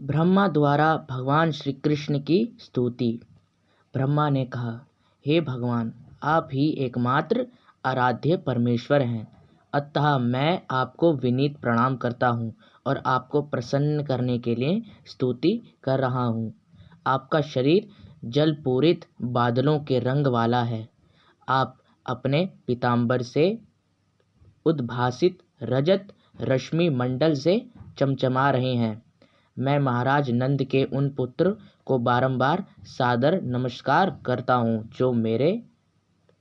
ब्रह्मा द्वारा भगवान श्री कृष्ण की स्तुति। ब्रह्मा ने कहा, हे भगवान, आप ही एकमात्र आराध्य परमेश्वर हैं, अतः मैं आपको विनीत प्रणाम करता हूँ और आपको प्रसन्न करने के लिए स्तुति कर रहा हूँ। आपका शरीर जल पूरित बादलों के रंग वाला है। आप अपने पीताम्बर से उद्भासित रजत रश्मि मंडल से चमचमा रहे हैं। मैं महाराज नंद के उन पुत्र को बारंबार सादर नमस्कार करता हूँ जो मेरे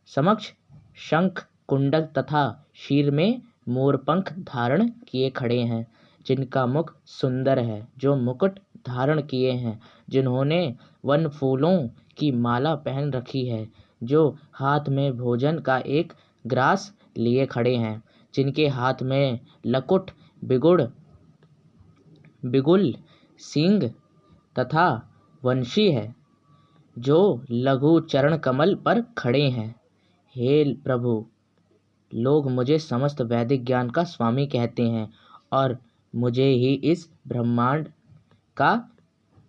समक्ष शंख कुंडल तथा शीर में मोरपंख धारण किए खड़े हैं, जिनका मुख सुंदर है, जो मुकुट धारण किए हैं, जिन्होंने वन फूलों की माला पहन रखी है, जो हाथ में भोजन का एक ग्रास लिए खड़े हैं, जिनके हाथ में लकुट बिगुल सिंह तथा वंशी है, जो लघु चरण कमल पर खड़े हैं। हे प्रभु, लोग मुझे समस्त वैदिक ज्ञान का स्वामी कहते हैं और मुझे ही इस ब्रह्मांड का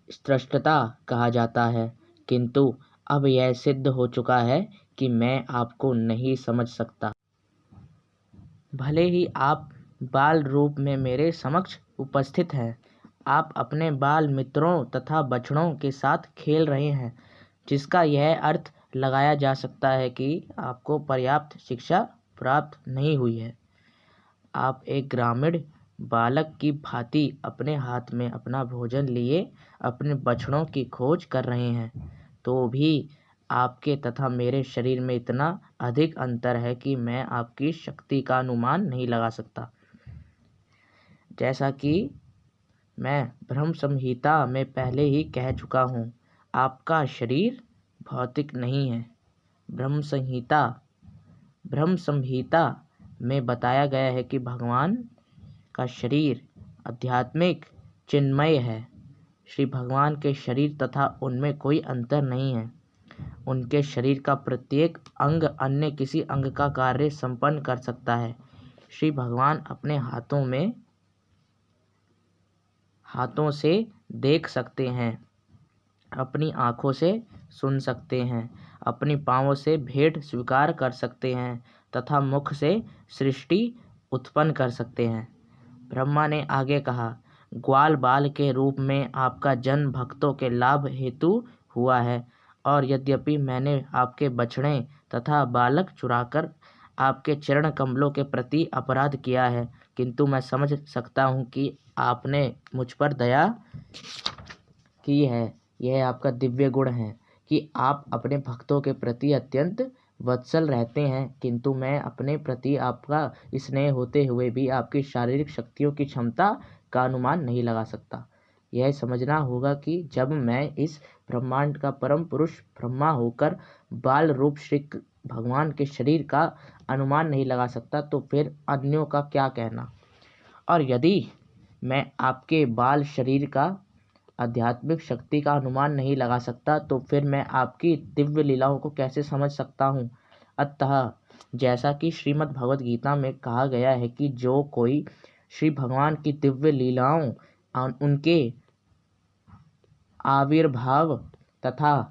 स्रष्टा कहा जाता है, किंतु अब यह सिद्ध हो चुका है कि मैं आपको नहीं समझ सकता। भले ही आप बाल रूप में मेरे समक्ष उपस्थित हैं, आप अपने बाल मित्रों तथा बछड़ों के साथ खेल रहे हैं, जिसका यह अर्थ लगाया जा सकता है कि आपको पर्याप्त शिक्षा प्राप्त नहीं हुई है। आप एक ग्रामीण बालक की भांति अपने हाथ में अपना भोजन लिए अपने बछड़ों की खोज कर रहे हैं, तो भी आपके तथा मेरे शरीर में इतना अधिक अंतर है कि मैं आपकी शक्ति का अनुमान नहीं लगा सकता। जैसा कि मैं ब्रह्म संहिता में पहले ही कह चुका हूँ, आपका शरीर भौतिक नहीं है। ब्रह्म संहिता में बताया गया है कि भगवान का शरीर आध्यात्मिक चिन्मय है। श्री भगवान के शरीर तथा उनमें कोई अंतर नहीं है। उनके शरीर का प्रत्येक अंग अन्य किसी अंग का कार्य संपन्न कर सकता है। श्री भगवान अपने हाथों से देख सकते हैं, अपनी आँखों से सुन सकते हैं, अपनी पाँवों से भेंट स्वीकार कर सकते हैं तथा मुख से सृष्टि उत्पन्न कर सकते हैं। ब्रह्मा ने आगे कहा, ग्वाल बाल के रूप में आपका जन्म भक्तों के लाभ हेतु हुआ है, और यद्यपि मैंने आपके बछड़े तथा बालक चुराकर आपके चरण कमलों के प्रति अपराध किया है, किंतु मैं समझ सकता हूँ कि आपने मुझ पर दया की है। यह आपका दिव्य गुण है कि आप अपने भक्तों के प्रति अत्यंत वत्सल रहते हैं, किंतु मैं अपने प्रति आपका स्नेह होते हुए भी आपकी शारीरिक शक्तियों की क्षमता का अनुमान नहीं लगा सकता। यह समझना होगा कि जब मैं इस ब्रह्मांड का परम पुरुष ब्रह्मा होकर बाल रूप श्री भगवान के शरीर का अनुमान नहीं लगा सकता, तो फिर अन्यों का क्या कहना। और यदि मैं आपके बाल शरीर का आध्यात्मिक शक्ति का अनुमान नहीं लगा सकता, तो फिर मैं आपकी दिव्य लीलाओं को कैसे समझ सकता हूँ। अतः जैसा कि श्रीमद् भगवद गीता में कहा गया है कि जो कोई श्री भगवान की दिव्य लीलाओं, उनके आविर्भाव तथा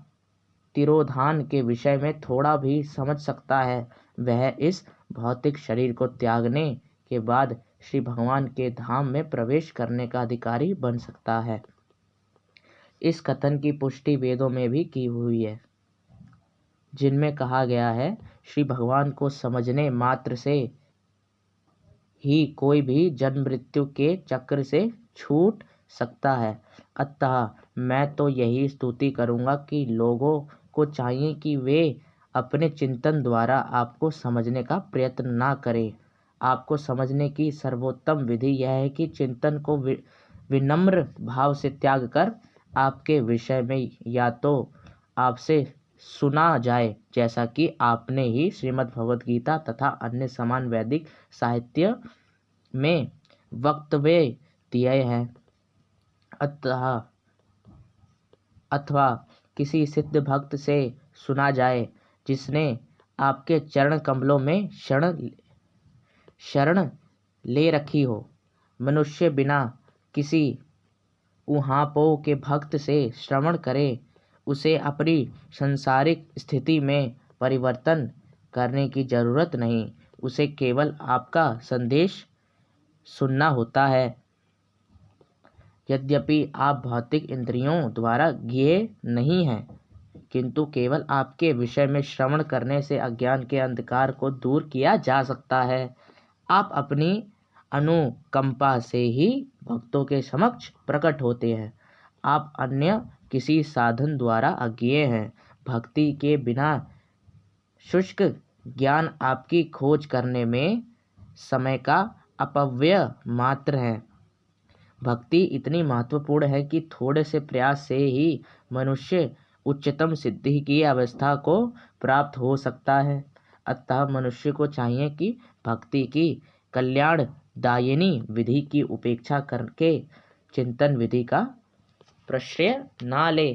तिरोधान के विषय में थोड़ा भी समझ सकता है, वह इस भौतिक शरीर को त्यागने के बाद श्री भगवान के धाम में प्रवेश करने का अधिकारी बन सकता है। इस कथन की पुष्टि वेदों में भी की हुई है, जिनमें कहा गया है, श्री भगवान को समझने मात्र से ही कोई भी जन्म मृत्यु के चक्र से छूट सकता है। अतः मैं तो यही स्तुति करूँगा कि लोगों को चाहिए कि वे अपने चिंतन द्वारा आपको समझने का प्रयत्न ना करें। आपको समझने की सर्वोत्तम विधि यह है कि चिंतन को विनम्र भाव से त्याग कर आपके विषय में या तो आपसे सुना जाए, जैसा कि आपने ही श्रीमद् भगवद गीता तथा अन्य समान वैदिक साहित्य में वक्तव्य दिए हैं, अथवा किसी सिद्ध भक्त से सुना जाए जिसने आपके चरण कमलों में शरण ले रखी हो। मनुष्य बिना किसी ऊहापोह के भक्त से श्रवण करे, उसे अपनी सांसारिक स्थिति में परिवर्तन करने की जरूरत नहीं, उसे केवल आपका संदेश सुनना होता है। यद्यपि आप भौतिक इंद्रियों द्वारा ज्ञेय नहीं हैं, किंतु केवल आपके विषय में श्रवण करने से अज्ञान के अंधकार को दूर किया जा सकता है। आप अपनी अनुकंपा से ही भक्तों के समक्ष प्रकट होते हैं। आप अन्य किसी साधन द्वारा अज्ञेय हैं। भक्ति के बिना शुष्क ज्ञान आपकी खोज करने में समय का अपव्यय मात्र है। भक्ति इतनी महत्वपूर्ण है कि थोड़े से प्रयास से ही मनुष्य उच्चतम सिद्धि की अवस्था को प्राप्त हो सकता है। अतः मनुष्य को चाहिए कि भक्ति की कल्याणदायिनी विधि की उपेक्षा करके चिंतन विधि का प्रश्रय ना ले।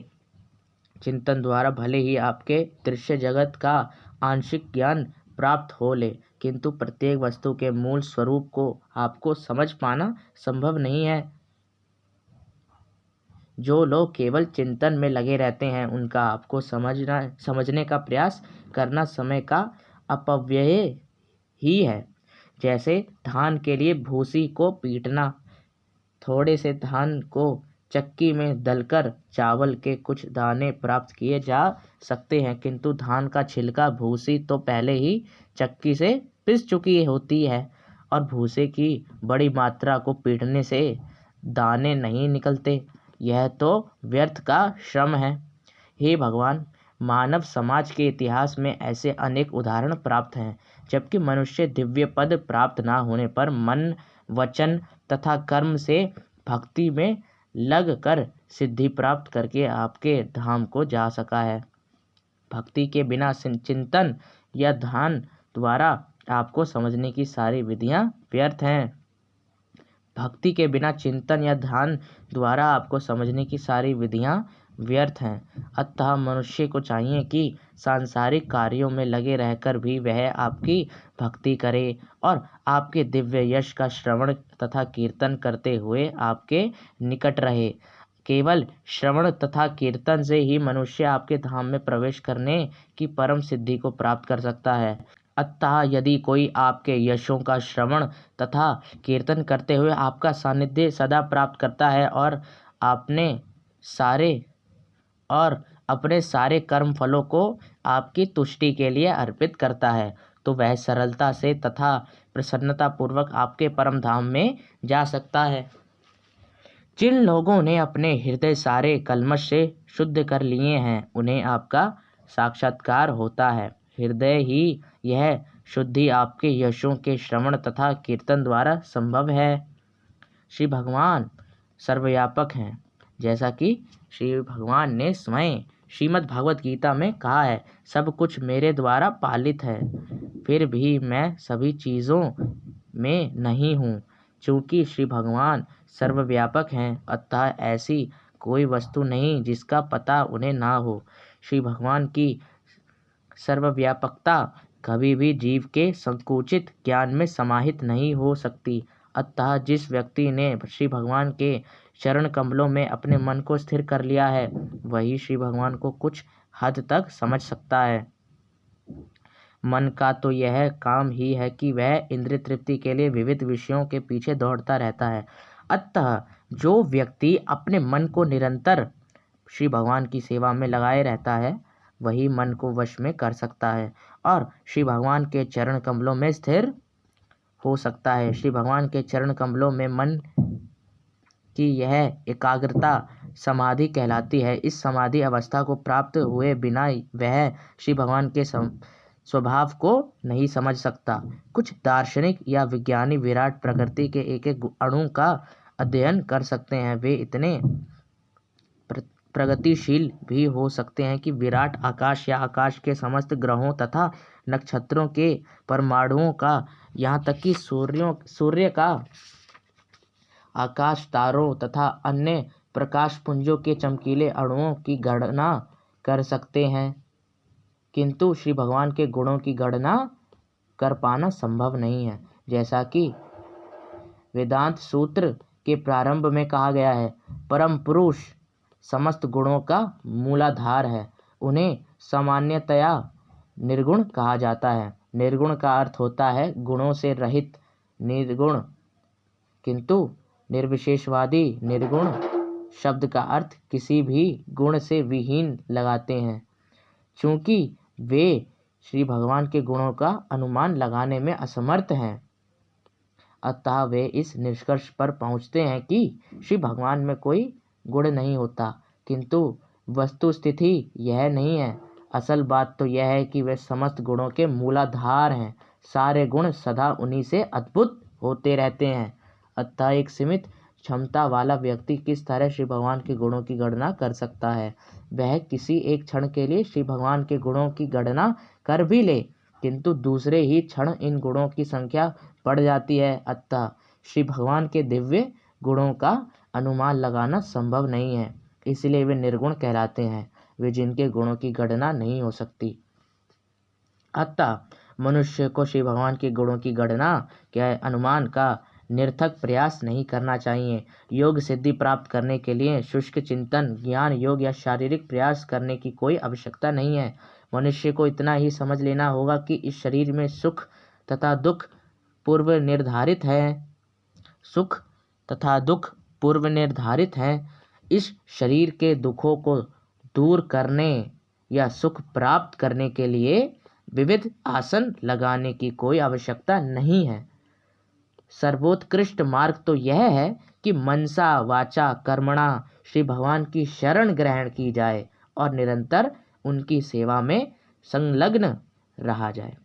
चिंतन द्वारा भले ही आपके दृश्य जगत का आंशिक ज्ञान प्राप्त हो ले, किंतु प्रत्येक वस्तु के मूल स्वरूप को आपको समझ पाना संभव नहीं है। जो लोग केवल चिंतन में लगे रहते हैं, उनका आपको समझने का प्रयास करना समय का अपव्यय ही है। जैसे धान के लिए भूसी को पीटना। थोड़े से धान को चक्की में दलकर चावल के कुछ दाने प्राप्त किए जा सकते हैं, किंतु धान का छिलका भूसी तो पहले ही चक्की से पिस चुकी होती है, और भूसे की बड़ी मात्रा को पीटने से दाने नहीं निकलते। यह तो व्यर्थ का श्रम है। हे भगवान, मानव समाज के इतिहास में ऐसे अनेक उदाहरण प्राप्त हैं, जबकि मनुष्य दिव्य पद प्राप्त ना होने पर मन, वचन तथा कर्म से भक्ति में लग कर सिद्धि प्राप्त करके आपके धाम को जा सका है। भक्ति के बिना चिंतन या ध्यान द्वारा आपको समझने की सारी विधियां व्यर्थ हैं। भक्ति के बिना चिंतन या ध्यान द्वारा आपको समझने की सारी विधियां व्यर्थ हैं। अतः मनुष्य को चाहिए कि सांसारिक कार्यों में लगे रहकर भी वह आपकी भक्ति करे और आपके दिव्य यश का श्रवण तथा कीर्तन करते हुए आपके निकट रहे। केवल श्रवण तथा कीर्तन से ही मनुष्य आपके धाम में प्रवेश करने की परम सिद्धि को प्राप्त कर सकता है। अतः यदि कोई आपके यशों का श्रवण तथा कीर्तन करते हुए आपका सानिध्य सदा प्राप्त करता है और अपने सारे कर्म फलों को आपकी तुष्टि के लिए अर्पित करता है, तो वह सरलता से तथा प्रसन्नता पूर्वक आपके परम धाम में जा सकता है। जिन लोगों ने अपने हृदय सारे कल्मश से शुद्ध कर लिए हैं, उन्हें आपका साक्षात्कार होता है। हृदय ही यह शुद्धि आपके यशों के श्रवण तथा कीर्तन द्वारा संभव है। श्री भगवान सर्वव्यापक हैं, जैसा कि श्री भगवान ने स्वयं श्रीमद् भागवत गीता में कहा है, सब कुछ मेरे द्वारा पालित है, फिर भी मैं सभी चीज़ों में नहीं हूँ। चूँकि श्री भगवान सर्वव्यापक हैं, अतः ऐसी कोई वस्तु नहीं जिसका पता उन्हें ना हो। श्री भगवान की सर्वव्यापकता कभी भी जीव के संकुचित ज्ञान में समाहित नहीं हो सकती। अतः जिस व्यक्ति ने श्री भगवान के चरण कमलों में अपने मन को स्थिर कर लिया है, वही श्री भगवान को कुछ हद तक समझ सकता है। मन का तो यह काम ही है कि वह इंद्रिय तृप्ति के लिए विविध विषयों के पीछे दौड़ता रहता है। अतः जो व्यक्ति अपने मन को निरंतर श्री भगवान की सेवा में लगाए रहता है, वही मन को वश में कर सकता है और श्री भगवान के चरण कमलों में स्थिर हो सकता है। श्री भगवान के चरण कमलों में मन की यह एकाग्रता समाधि कहलाती है। इस समाधि अवस्था को प्राप्त हुए बिना वह श्री भगवान के स्वभाव को नहीं समझ सकता। कुछ दार्शनिक या विज्ञानी विराट प्रकृति के एक एक अणु का अध्ययन कर सकते हैं। वे इतने प्रगतिशील भी हो सकते हैं कि विराट आकाश या आकाश के समस्त ग्रहों तथा नक्षत्रों के परमाणुओं का, यहाँ तक कि सूर्य का, आकाश तारों तथा अन्य प्रकाश पुंजों के चमकीले अणुओं की गणना कर सकते हैं, किंतु श्री भगवान के गुणों की गणना कर पाना संभव नहीं है। जैसा कि वेदांत सूत्र के प्रारंभ में कहा गया है। परम पुरुष समस्त गुणों का मूलाधार है। उन्हें सामान्यतया निर्गुण कहा जाता है। निर्गुण का अर्थ होता है गुणों से रहित, निर्गुण। किंतु निर्विशेषवादी निर्गुण शब्द का अर्थ किसी भी गुण से विहीन लगाते हैं। चूंकि वे श्री भगवान के गुणों का अनुमान लगाने में असमर्थ हैं, अतः वे इस निष्कर्ष पर पहुंचते हैं कि श्री भगवान में कोई गुण नहीं होता। किंतु वस्तु स्थिति यह नहीं है। असल बात तो यह है कि वे समस्त गुणों के मूलाधार हैं। सारे गुण सदा उन्हीं से अद्भुत होते रहते हैं। अतः एक सीमित क्षमता वाला व्यक्ति किस तरह श्री भगवान के गुणों की गणना कर सकता है? वह किसी एक क्षण के लिए श्री भगवान के गुणों की गणना कर भी ले, किंतु दूसरे ही क्षण इन गुणों की संख्या बढ़ जाती है। अतः श्री भगवान के दिव्य गुणों का अनुमान लगाना संभव नहीं है। इसलिए वे निर्गुण कहलाते हैं, वे जिनके गुणों की गणना नहीं हो सकती। अतः मनुष्य को श्री भगवान के गुणों की गणना के अनुमान का निरर्थक प्रयास नहीं करना चाहिए। योग सिद्धि प्राप्त करने के लिए शुष्क चिंतन, ज्ञान योग या शारीरिक प्रयास करने की कोई आवश्यकता नहीं है। मनुष्य को इतना ही समझ लेना होगा कि इस शरीर में सुख तथा दुख पूर्व निर्धारित है। सुख तथा दुख पूर्व निर्धारित हैं। इस शरीर के दुखों को दूर करने या सुख प्राप्त करने के लिए विविध आसन लगाने की कोई आवश्यकता नहीं है। सर्वोत्कृष्ट मार्ग तो यह है कि मनसा वाचा कर्मणा श्री भगवान की शरण ग्रहण की जाए और निरंतर उनकी सेवा में संलग्न रहा जाए।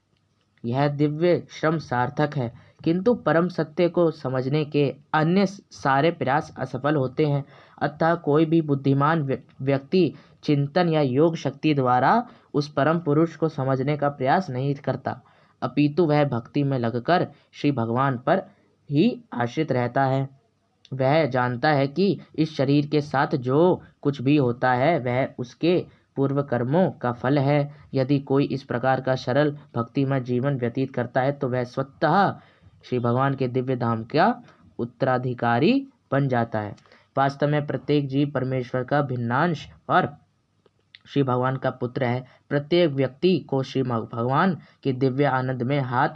यह दिव्य श्रम सार्थक है, किंतु परम सत्य को समझने के अन्य सारे प्रयास असफल होते हैं। अतः कोई भी बुद्धिमान व्यक्ति चिंतन या योग शक्ति द्वारा उस परम पुरुष को समझने का प्रयास नहीं करता, अपितु वह भक्ति में लगकर श्री भगवान पर ही आश्रित रहता है। वह जानता है कि इस शरीर के साथ जो कुछ भी होता है वह उसके पूर्व कर्मों का फल है। यदि कोई इस प्रकार का सरल भक्तिमय जीवन व्यतीत करता है तो वह स्वतः श्री भगवान के दिव्य धाम का उत्तराधिकारी बन जाता है। वास्तव में प्रत्येक जीव परमेश्वर का भिन्नांश और श्री भगवान का पुत्र है। प्रत्येक व्यक्ति को श्री भगवान के दिव्य आनंद में हाथ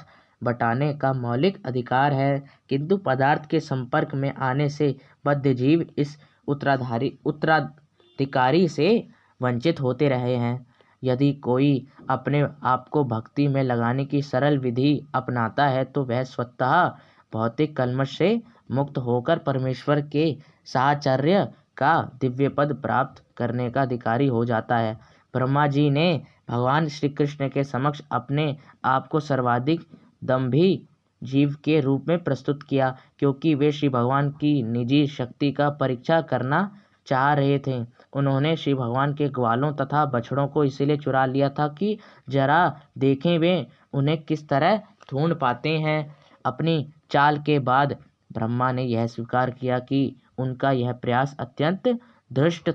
बटाने का मौलिक अधिकार है, किंतु पदार्थ के संपर्क में आने से बद्ध जीव इस उत्तराधिकारी से वंचित होते रहे हैं। यदि कोई अपने आप को भक्ति में लगाने की सरल विधि अपनाता है तो वह स्वतः भौतिक कल्मश से मुक्त होकर परमेश्वर के साहचर्य का दिव्य पद प्राप्त करने का अधिकारी हो जाता है। ब्रह्मा जी ने भगवान श्री कृष्ण के समक्ष अपने आप को सर्वाधिक दम्भी जीव के रूप में प्रस्तुत किया, क्योंकि वे श्री भगवान की निजी शक्ति का परीक्षा करना चाह रहे थे। उन्होंने श्री भगवान के ग्वालों तथा बछड़ों को इसलिए चुरा लिया था कि जरा देखें वे उन्हें किस तरह ढूंढ पाते हैं। अपनी चाल के बाद ब्रह्मा ने यह स्वीकार किया कि उनका यह प्रयास अत्यंत धृष्ट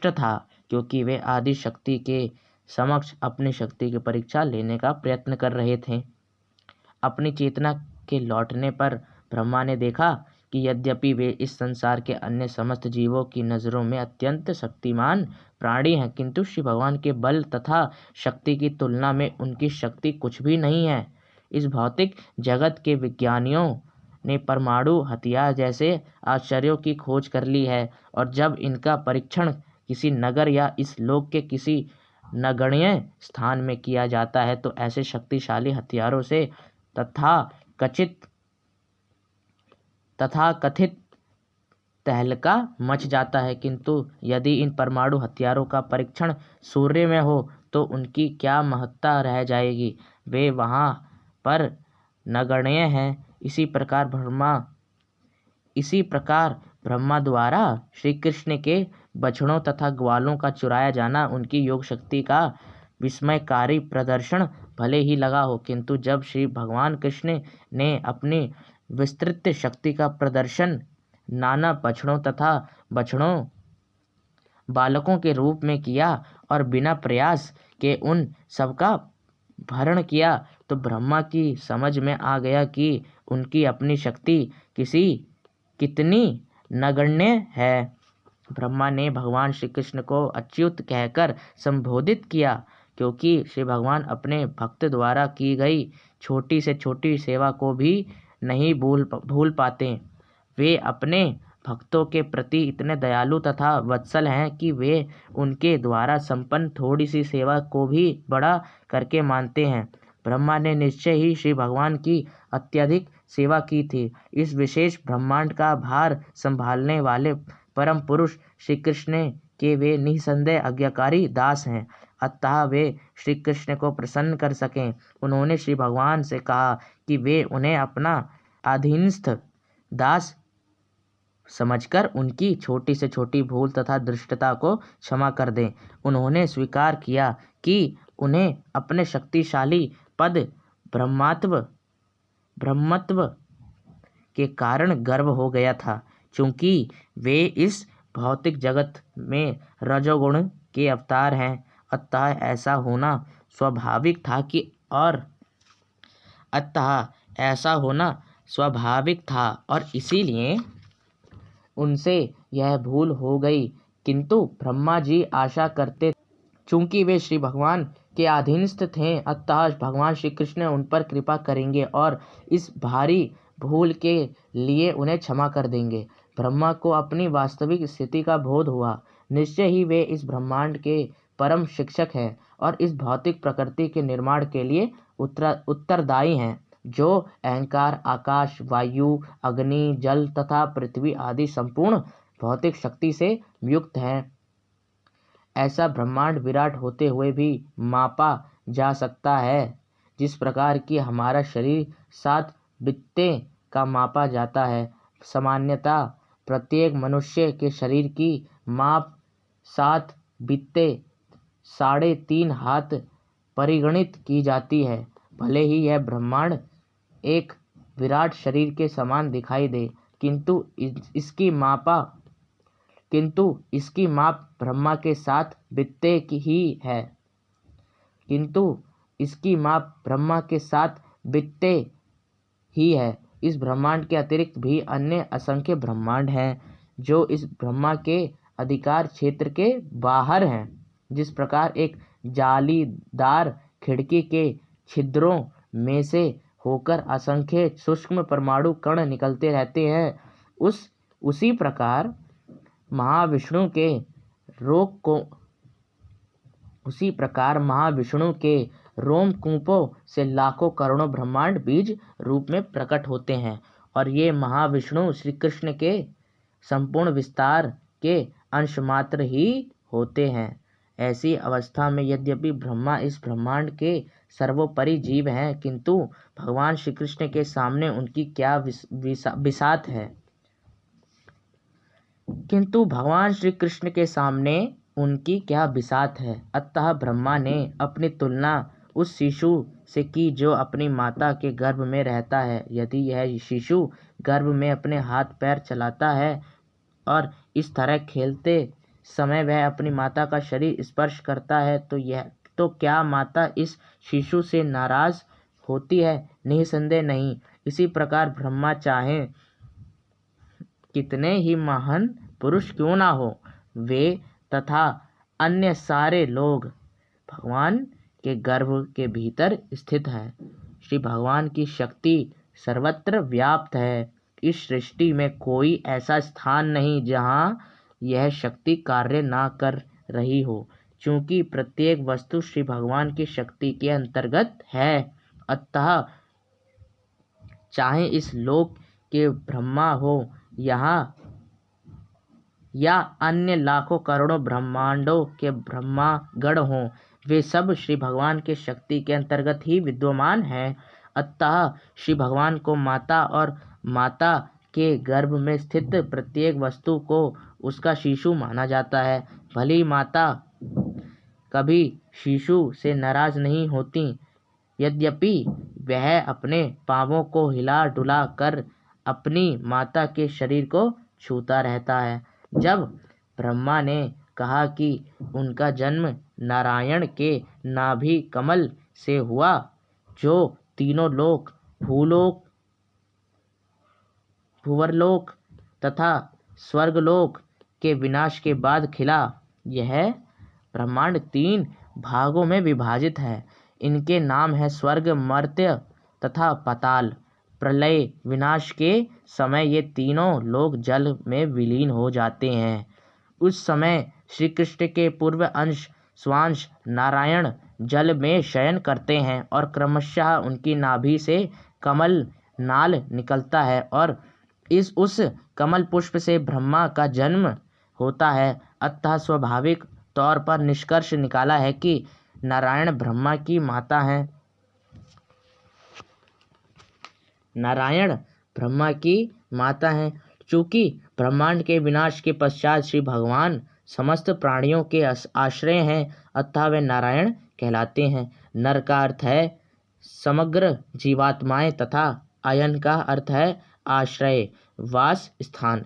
था, क्योंकि वे आदि शक्ति के समक्ष अपनी शक्ति की परीक्षा लेने का प्रयत्न कर रहे थे। अपनी चेतना के लौटने पर ब्रह्मा ने देखा कि यद्यपि वे इस संसार के अन्य समस्त जीवों की नज़रों में अत्यंत शक्तिमान प्राणी हैं, किंतु श्री भगवान के बल तथा शक्ति की तुलना में उनकी शक्ति कुछ भी नहीं है। इस भौतिक जगत के विज्ञानियों ने परमाणु हथियार जैसे आश्चर्यों की खोज कर ली है, और जब इनका परीक्षण किसी नगर या इस लोक के किसी नगण्य स्थान में किया जाता है तो ऐसे शक्तिशाली हथियारों से तथाकथित तहलका मच जाता है। किंतु यदि इन परमाणु हथियारों का परीक्षण सूर्य में हो तो उनकी क्या महत्ता रह जाएगी, वे वहाँ पर नगण्य हैं। इसी प्रकार ब्रह्मा द्वारा श्री कृष्ण के बछड़ों तथा ग्वालों का चुराया जाना उनकी योग शक्ति का विस्मयकारी प्रदर्शन भले ही लगा हो, किंतु जब श्री भगवान कृष्ण ने अपनी विस्तृत शक्ति का प्रदर्शन नाना बछड़ों तथा बछड़ों बालकों के रूप में किया और बिना प्रयास के उन सबका भरण किया, तो ब्रह्मा की समझ में आ गया कि उनकी अपनी शक्ति किसी कितनी नगण्य है। ब्रह्मा ने भगवान श्री कृष्ण को अच्युत कहकर संबोधित किया, क्योंकि श्री भगवान अपने भक्त द्वारा की गई छोटी से छोटी सेवा को भी नहीं भूल पाते। वे अपने भक्तों के प्रति इतने दयालु तथा वत्सल हैं कि वे उनके द्वारा संपन्न थोड़ी सी सेवा को भी बड़ा करके मानते हैं। ब्रह्मा ने निश्चय ही श्री भगवान की अत्यधिक सेवा की थी। इस विशेष ब्रह्मांड का भार संभालने वाले परम पुरुष श्री कृष्ण के वे निसंदेह आज्ञाकारी दास हैं। अतः वे श्री कृष्ण को प्रसन्न कर सकें, उन्होंने श्री भगवान से कहा कि वे उन्हें अपना अधीनस्थ दास समझकर उनकी छोटी से छोटी भूल तथा दुष्टता को क्षमा कर दें। उन्होंने स्वीकार किया कि उन्हें अपने शक्तिशाली पद ब्रह्मत्व के कारण गर्व हो गया था, क्योंकि वे इस भौतिक जगत में रजोगुण के अवतार हैं। अतः ऐसा होना स्वाभाविक था और इसीलिए उनसे यह भूल हो गई। किंतु ब्रह्मा जी आशा करते, चूंकि वे श्री भगवान के अधीनस्थ थे, अतः भगवान श्री कृष्ण उन पर कृपा करेंगे और इस भारी भूल के लिए उन्हें क्षमा कर देंगे। ब्रह्मा को अपनी वास्तविक स्थिति का बोध हुआ। निश्चय ही वे इस ब्रह्मांड के परम शिक्षक हैं और इस भौतिक प्रकृति के निर्माण के लिए उत्तरदायी हैं, जो अहंकार, आकाश, वायु, अग्नि, जल तथा पृथ्वी आदि संपूर्ण भौतिक शक्ति से युक्त हैं। ऐसा ब्रह्मांड विराट होते हुए भी मापा जा सकता है, जिस प्रकार कि हमारा शरीर 7 बित्ते का मापा जाता है। सामान्यतः प्रत्येक मनुष्य के शरीर की माप 7 बित्ते 3.5 हाथ परिगणित की जाती है। भले ही यह ब्रह्मांड एक विराट शरीर के समान दिखाई दे, किंतु इसकी माप ब्रह्मा के 7 बित्ते की ही है। इस ब्रह्मांड के अतिरिक्त भी अन्य असंख्य ब्रह्मांड हैं, जो इस ब्रह्मा के अधिकार क्षेत्र के बाहर हैं। जिस प्रकार एक जालीदार खिड़की के छिद्रों में से होकर असंख्य सूक्ष्म परमाणु कण निकलते रहते हैं, उसी प्रकार महाविष्णु के रोमकूपों से लाखों करोड़ों ब्रह्मांड बीज रूप में प्रकट होते हैं, और ये महाविष्णु श्री कृष्ण के संपूर्ण विस्तार के अंशमात्र ही होते हैं। ऐसी अवस्था में यद्यपि ब्रह्मा इस ब्रह्मांड के सर्वोपरि जीव हैं, किंतु भगवान श्री कृष्ण के सामने उनकी क्या बिसात है। अतः ब्रह्मा ने अपनी तुलना उस शिशु से की जो अपनी माता के गर्भ में रहता है। यदि यह शिशु गर्भ में अपने हाथ पैर चलाता है और इस तरह खेलते समय वह अपनी माता का शरीर स्पर्श करता है, तो क्या माता इस शिशु से नाराज होती है? निसंदेह नहीं। इसी प्रकार ब्रह्मा चाहे कितने ही महान पुरुष क्यों ना हो, वे तथा अन्य सारे लोग भगवान के गर्भ के भीतर स्थित हैं। श्री भगवान की शक्ति सर्वत्र व्याप्त है। इस सृष्टि में कोई ऐसा स्थान नहीं जहाँ यह शक्ति कार्य ना कर रही हो, क्योंकि प्रत्येक वस्तु श्री भगवान की शक्ति के अंतर्गत है। अतः चाहे इस लोक के ब्रह्मा हो या अन्य लाखों करोड़ों ब्रह्मांडों के ब्रह्मागण हों, वे सब श्री भगवान के शक्ति के अंतर्गत ही विद्यमान हैं। अतः श्री भगवान को माता और माता के गर्भ में स्थित प्रत्येक वस्तु को उसका शिशु माना जाता है। भली माता कभी शिशु से नाराज नहीं होती, यद्यपि वह अपने पांवों को हिला डुला कर अपनी माता के शरीर को छूता रहता है। जब ब्रह्मा ने कहा कि उनका जन्म नारायण के नाभि कमल से हुआ, जो तीनों लोक भूलोक, भुवरलोक तथा स्वर्गलोक के विनाश के बाद खिला। यह ब्रह्मांड 3 भागों में विभाजित है। इनके नाम है स्वर्ग, मर्त्य तथा पाताल। प्रलय विनाश के समय ये तीनों लोग जल में विलीन हो जाते हैं। उस समय श्री कृष्ण के पूर्व अंश स्वांश नारायण जल में शयन करते हैं और क्रमशः उनकी नाभि से कमल नाल निकलता है और उस कमल पुष्प से ब्रह्मा का जन्म होता है। अतः स्वाभाविक तौर पर निष्कर्ष निकाला है कि नारायण ब्रह्मा की माता हैं। नारायण ब्रह्मा की माता हैं। चूंकि ब्रह्मांड के विनाश के पश्चात श्री भगवान समस्त प्राणियों के आश्रय हैं, अतः वे नारायण कहलाते हैं। नर का अर्थ है समग्र जीवात्माएं तथा अयन का अर्थ है आश्रय, वास स्थान।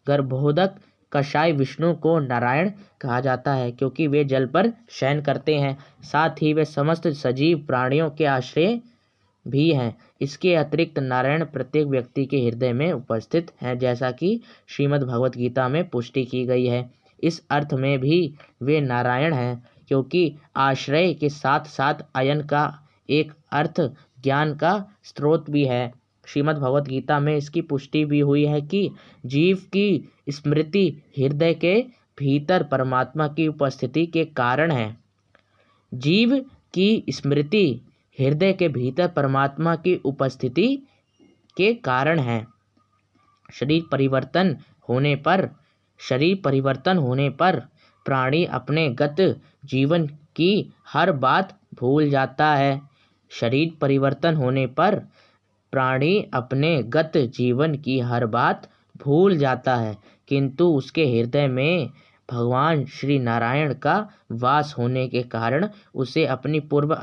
गर्भोदक कषाय विष्णु को नारायण कहा जाता है क्योंकि वे जल पर शयन करते हैं। साथ ही वे समस्त सजीव प्राणियों के आश्रय भी हैं। इसके अतिरिक्त नारायण प्रत्येक व्यक्ति के हृदय में उपस्थित हैं, जैसा कि श्रीमद् भगवत गीता में पुष्टि की गई है। इस अर्थ में भी वे नारायण हैं क्योंकि आश्रय के साथ साथ अयन का एक अर्थ ज्ञान का स्रोत भी है। श्रीमद् भगवत गीता में इसकी पुष्टि भी हुई है कि जीव की स्मृति हृदय के भीतर परमात्मा की उपस्थिति के कारण है। जीव की स्मृति हृदय के भीतर परमात्मा की उपस्थिति के कारण है। शरीर परिवर्तन होने पर प्राणी अपने गत जीवन की हर बात भूल जाता है। शरीर परिवर्तन होने पर प्राणी अपने गत जीवन की हर बात भूल जाता है, किंतु उसके हृदय में भगवान श्री नारायण का वास होने के कारण उसे अपनी पूर्व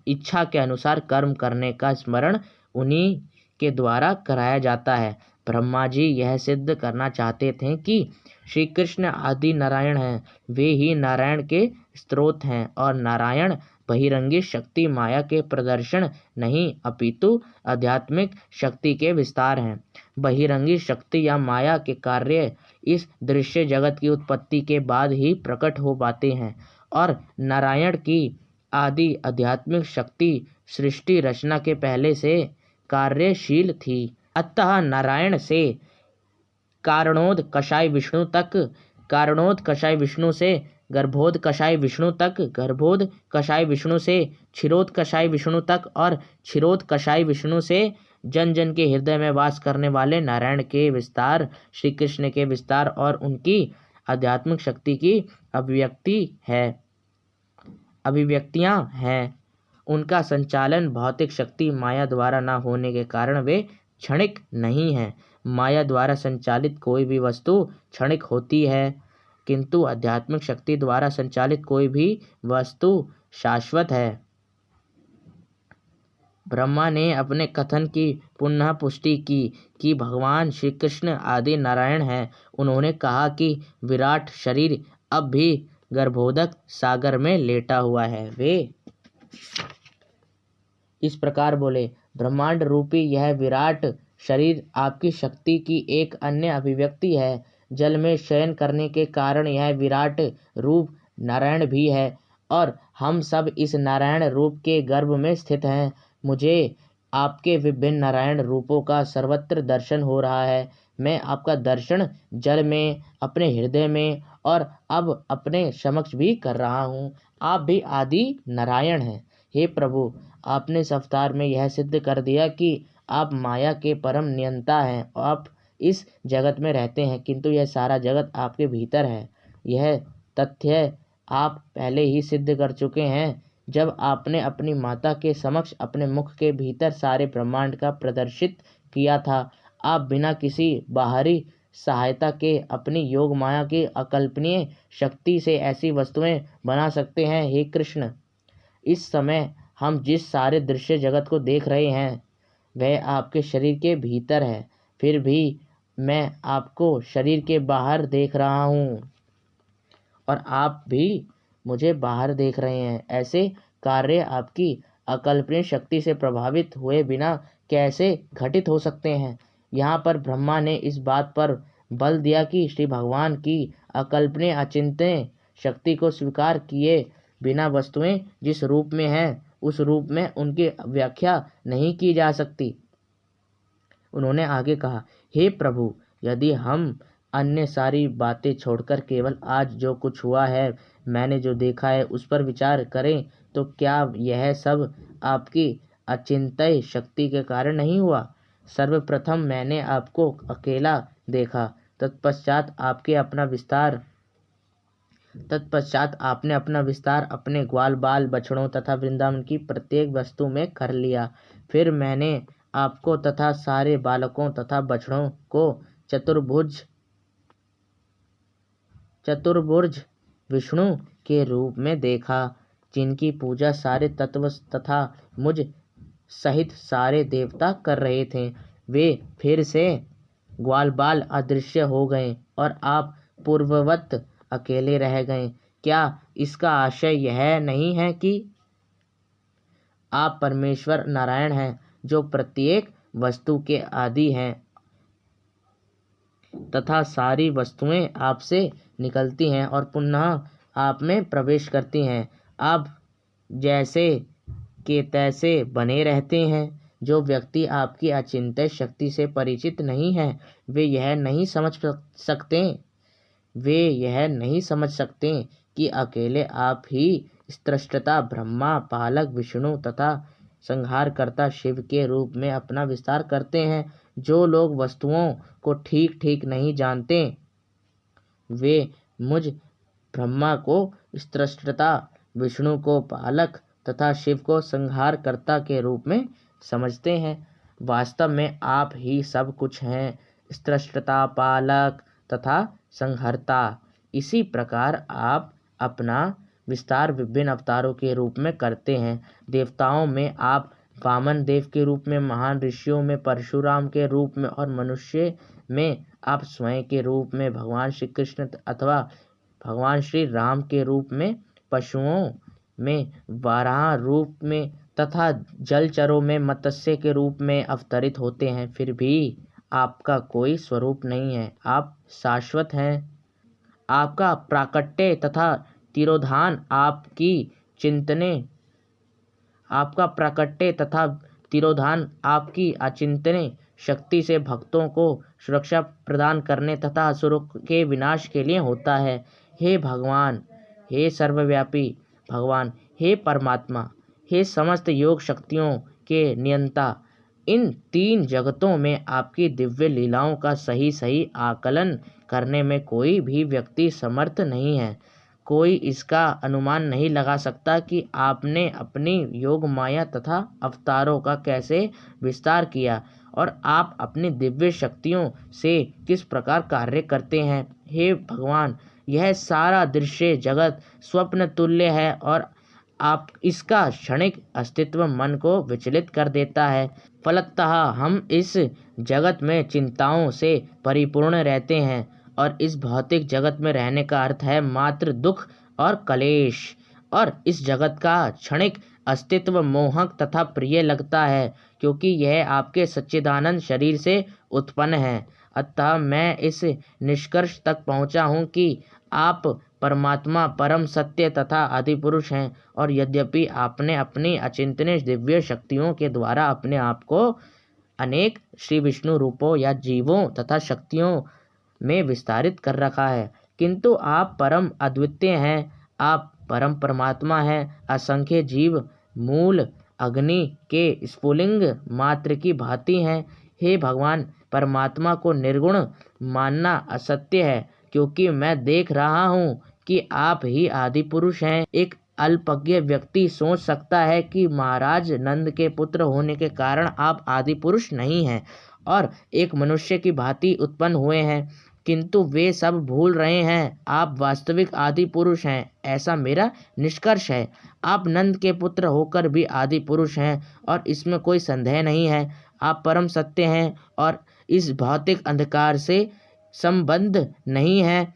इच्छा के अनुसार कर्म करने का स्मरण उन्हीं के द्वारा कराया जाता है। ब्रह्मा जी यह सिद्ध करना चाहते थे कि श्री कृष्ण आदि नारायण हैं, वे ही नारायण के स्रोत हैं और नारायण बहिरंगी शक्ति माया के प्रदर्शन नहीं अपितु आध्यात्मिक शक्ति के विस्तार हैं। बहिरंगी शक्ति या माया के कार्य इस दृश्य जगत की उत्पत्ति के बाद ही प्रकट हो पाते हैं और नारायण की आदि आध्यात्मिक शक्ति सृष्टि रचना के पहले से कार्यशील थी। अतः नारायण से कारणोद कषाय विष्णु तक, कारणोद कषाय विष्णु से गर्भोद कषाय विष्णु तक, गर्भोद कषाय विष्णु से क्षीरोद कषाय विष्णु तक और क्षीरोद कषाय विष्णु से जन जन के हृदय में वास करने वाले नारायण के विस्तार, श्री कृष्ण के विस्तार और उनकी आध्यात्मिक शक्ति की अभिव्यक्तियां हैं। उनका संचालन भौतिक शक्ति माया द्वारा न होने के कारण वे क्षणिक नहीं हैं। माया द्वारा संचालित कोई भी वस्तु क्षणिक होती है, किंतु आध्यात्मिक शक्ति द्वारा संचालित कोई भी वस्तु शाश्वत है। ब्रह्मा ने अपने कथन की पुनः पुष्टि की कि भगवान श्री कृष्ण आदि नारायण हैं। उन्होंने कहा कि विराट शरीर अब भी गर्भोदक सागर में लेटा हुआ है। वे इस प्रकार बोले, ब्रह्मांड रूपी यह विराट शरीर आपकी शक्ति की एक अन्य अभिव्यक्ति है। जल में शयन करने के कारण यह विराट रूप नारायण भी है और हम सब इस नारायण रूप के गर्भ में स्थित हैं। मुझे आपके विभिन्न नारायण रूपों का सर्वत्र दर्शन हो रहा है। मैं आपका दर्शन जल में, अपने हृदय में और अब अपने समक्ष भी कर रहा हूँ। आप भी आदि नारायण हैं। हे प्रभु, आपने इस अवतार में यह सिद्ध कर दिया कि आप माया के परम नियंता हैं। आप इस जगत में रहते हैं, किंतु यह सारा जगत आपके भीतर है। यह तथ्य आप पहले ही सिद्ध कर चुके हैं जब आपने अपनी माता के समक्ष अपने मुख के भीतर सारे ब्रह्मांड का प्रदर्शित किया था। आप बिना किसी बाहरी सहायता के अपनी योग माया की अकल्पनीय शक्ति से ऐसी वस्तुएं बना सकते हैं। हे कृष्ण, इस समय हम जिस सारे दृश्य जगत को देख रहे हैं वह आपके शरीर के भीतर है, फिर भी मैं आपको शरीर के बाहर देख रहा हूँ और आप भी मुझे बाहर देख रहे हैं। ऐसे कार्य आपकी अकल्पनीय शक्ति से प्रभावित हुए बिना कैसे घटित हो सकते हैं। यहाँ पर ब्रह्मा ने इस बात पर बल दिया कि श्री भगवान की अकल्पनीय अचिंत्य शक्ति को स्वीकार किए बिना वस्तुएं जिस रूप में हैं उस रूप में उनकी व्याख्या नहीं की जा सकती। उन्होंने आगे कहा, हे प्रभु, यदि हम अन्य सारी बातें छोड़कर केवल आज जो कुछ हुआ है, मैंने जो देखा है, उस पर विचार करें तो क्या यह सब आपकी अचिंत्य शक्ति के कारण नहीं हुआ। सर्वप्रथम मैंने आपको अकेला देखा, तत्पश्चात आपने अपना विस्तार अपने ग्वाल बाल बछड़ों तथा वृंदावन की प्रत्येक वस्तु में कर लिया। फिर मैंने आपको तथा सारे बालकों तथा बछड़ों को चतुर्भुज विष्णु के रूप में देखा, जिनकी पूजा सारे तत्व तथा मुझ सहित सारे देवता कर रहे थे। वे फिर से ग्वाल बाल अदृश्य हो गए और आप पूर्ववत अकेले रह गए। क्या इसका आशय यह नहीं है कि आप परमेश्वर नारायण हैं, जो प्रत्येक वस्तु के आदि हैं तथा सारी वस्तुएं आपसे निकलती हैं और पुनः आप में प्रवेश करती हैं। आप जैसे के तैसे बने रहते हैं। जो व्यक्ति आपकी अचिंत्य शक्ति से परिचित नहीं है, वे यह नहीं समझ सकते कि अकेले आप ही स्रष्टा ब्रह्मा, पालक विष्णु तथा संहारकर्ता शिव के रूप में अपना विस्तार करते हैं। जो लोग वस्तुओं को ठीक ठीक नहीं जानते, वे मुझ ब्रह्मा को स्रष्टा, विष्णु को पालक तथा शिव को संहारकर्ता के रूप में समझते हैं। वास्तव में आप ही सब कुछ हैं, स्रष्टा, पालक तथा संहर्ता। इसी प्रकार आप अपना विस्तार विभिन्न अवतारों के रूप में करते हैं। देवताओं में आप वामन देव के रूप में, महान ऋषियों में परशुराम के रूप में और मनुष्य में आप स्वयं के रूप में भगवान श्री कृष्ण अथवा भगवान श्री राम के रूप में, पशुओं में वाराह रूप में तथा जलचरों में मत्स्य के रूप में अवतरित होते हैं। फिर भी आपका कोई स्वरूप नहीं है, आप शाश्वत हैं। आपका प्राकट्य तथा तिरोधान आपकी अचिंत्य शक्ति से भक्तों को सुरक्षा प्रदान करने तथा असुरों के विनाश के लिए होता है। हे भगवान, हे सर्वव्यापी भगवान, हे परमात्मा, हे समस्त योग शक्तियों के नियंता, इन तीन जगतों में आपकी दिव्य लीलाओं का सही सही आकलन करने में कोई भी व्यक्ति समर्थ नहीं है। कोई इसका अनुमान नहीं लगा सकता कि आपने अपनी योग माया तथा अवतारों का कैसे विस्तार किया और आप अपनी दिव्य शक्तियों से किस प्रकार कार्य करते हैं। हे भगवान, यह सारा दृश्य जगत स्वप्न तुल्य है और आप इसका क्षणिक अस्तित्व मन को विचलित कर देता है। फलतः हम इस जगत में चिंताओं से परिपूर्ण रहते हैं और इस भौतिक जगत में रहने का अर्थ है मात्र दुख और कलेश, और इस जगत का क्षणिक अस्तित्व मोहक तथा प्रिय लगता है क्योंकि यह आपके सच्चिदानंद शरीर से उत्पन्न है। अतः मैं इस निष्कर्ष तक पहुँचा हूँ कि आप परमात्मा, परम सत्य तथा आदिपुरुष हैं, और यद्यपि आपने अपनी अचिंतनीय दिव्य शक्तियों के द्वारा अपने आप को अनेक श्री विष्णु रूपों या जीवों तथा शक्तियों में विस्तारित कर रखा है, किंतु आप परम अद्वितीय हैं। आप परम परमात्मा हैं। असंख्य जीव मूल अग्नि के स्फुलिंग मात्र की भांति हैं। हे भगवान, परमात्मा को निर्गुण मानना असत्य है क्योंकि मैं देख रहा हूँ कि आप ही आदि पुरुष हैं। एक अल्पज्ञ व्यक्ति सोच सकता है कि महाराज नंद के पुत्र होने के कारण आप आदि पुरुष नहीं हैं और एक मनुष्य की भांति उत्पन्न हुए हैं, किंतु वे सब भूल रहे हैं। आप वास्तविक आदि पुरुष हैं, ऐसा मेरा निष्कर्ष है। आप नंद के पुत्र होकर भी आदि पुरुष हैं और इसमें कोई संदेह नहीं है। आप परम सत्य हैं और इस भौतिक अंधकार से संबंध नहीं है।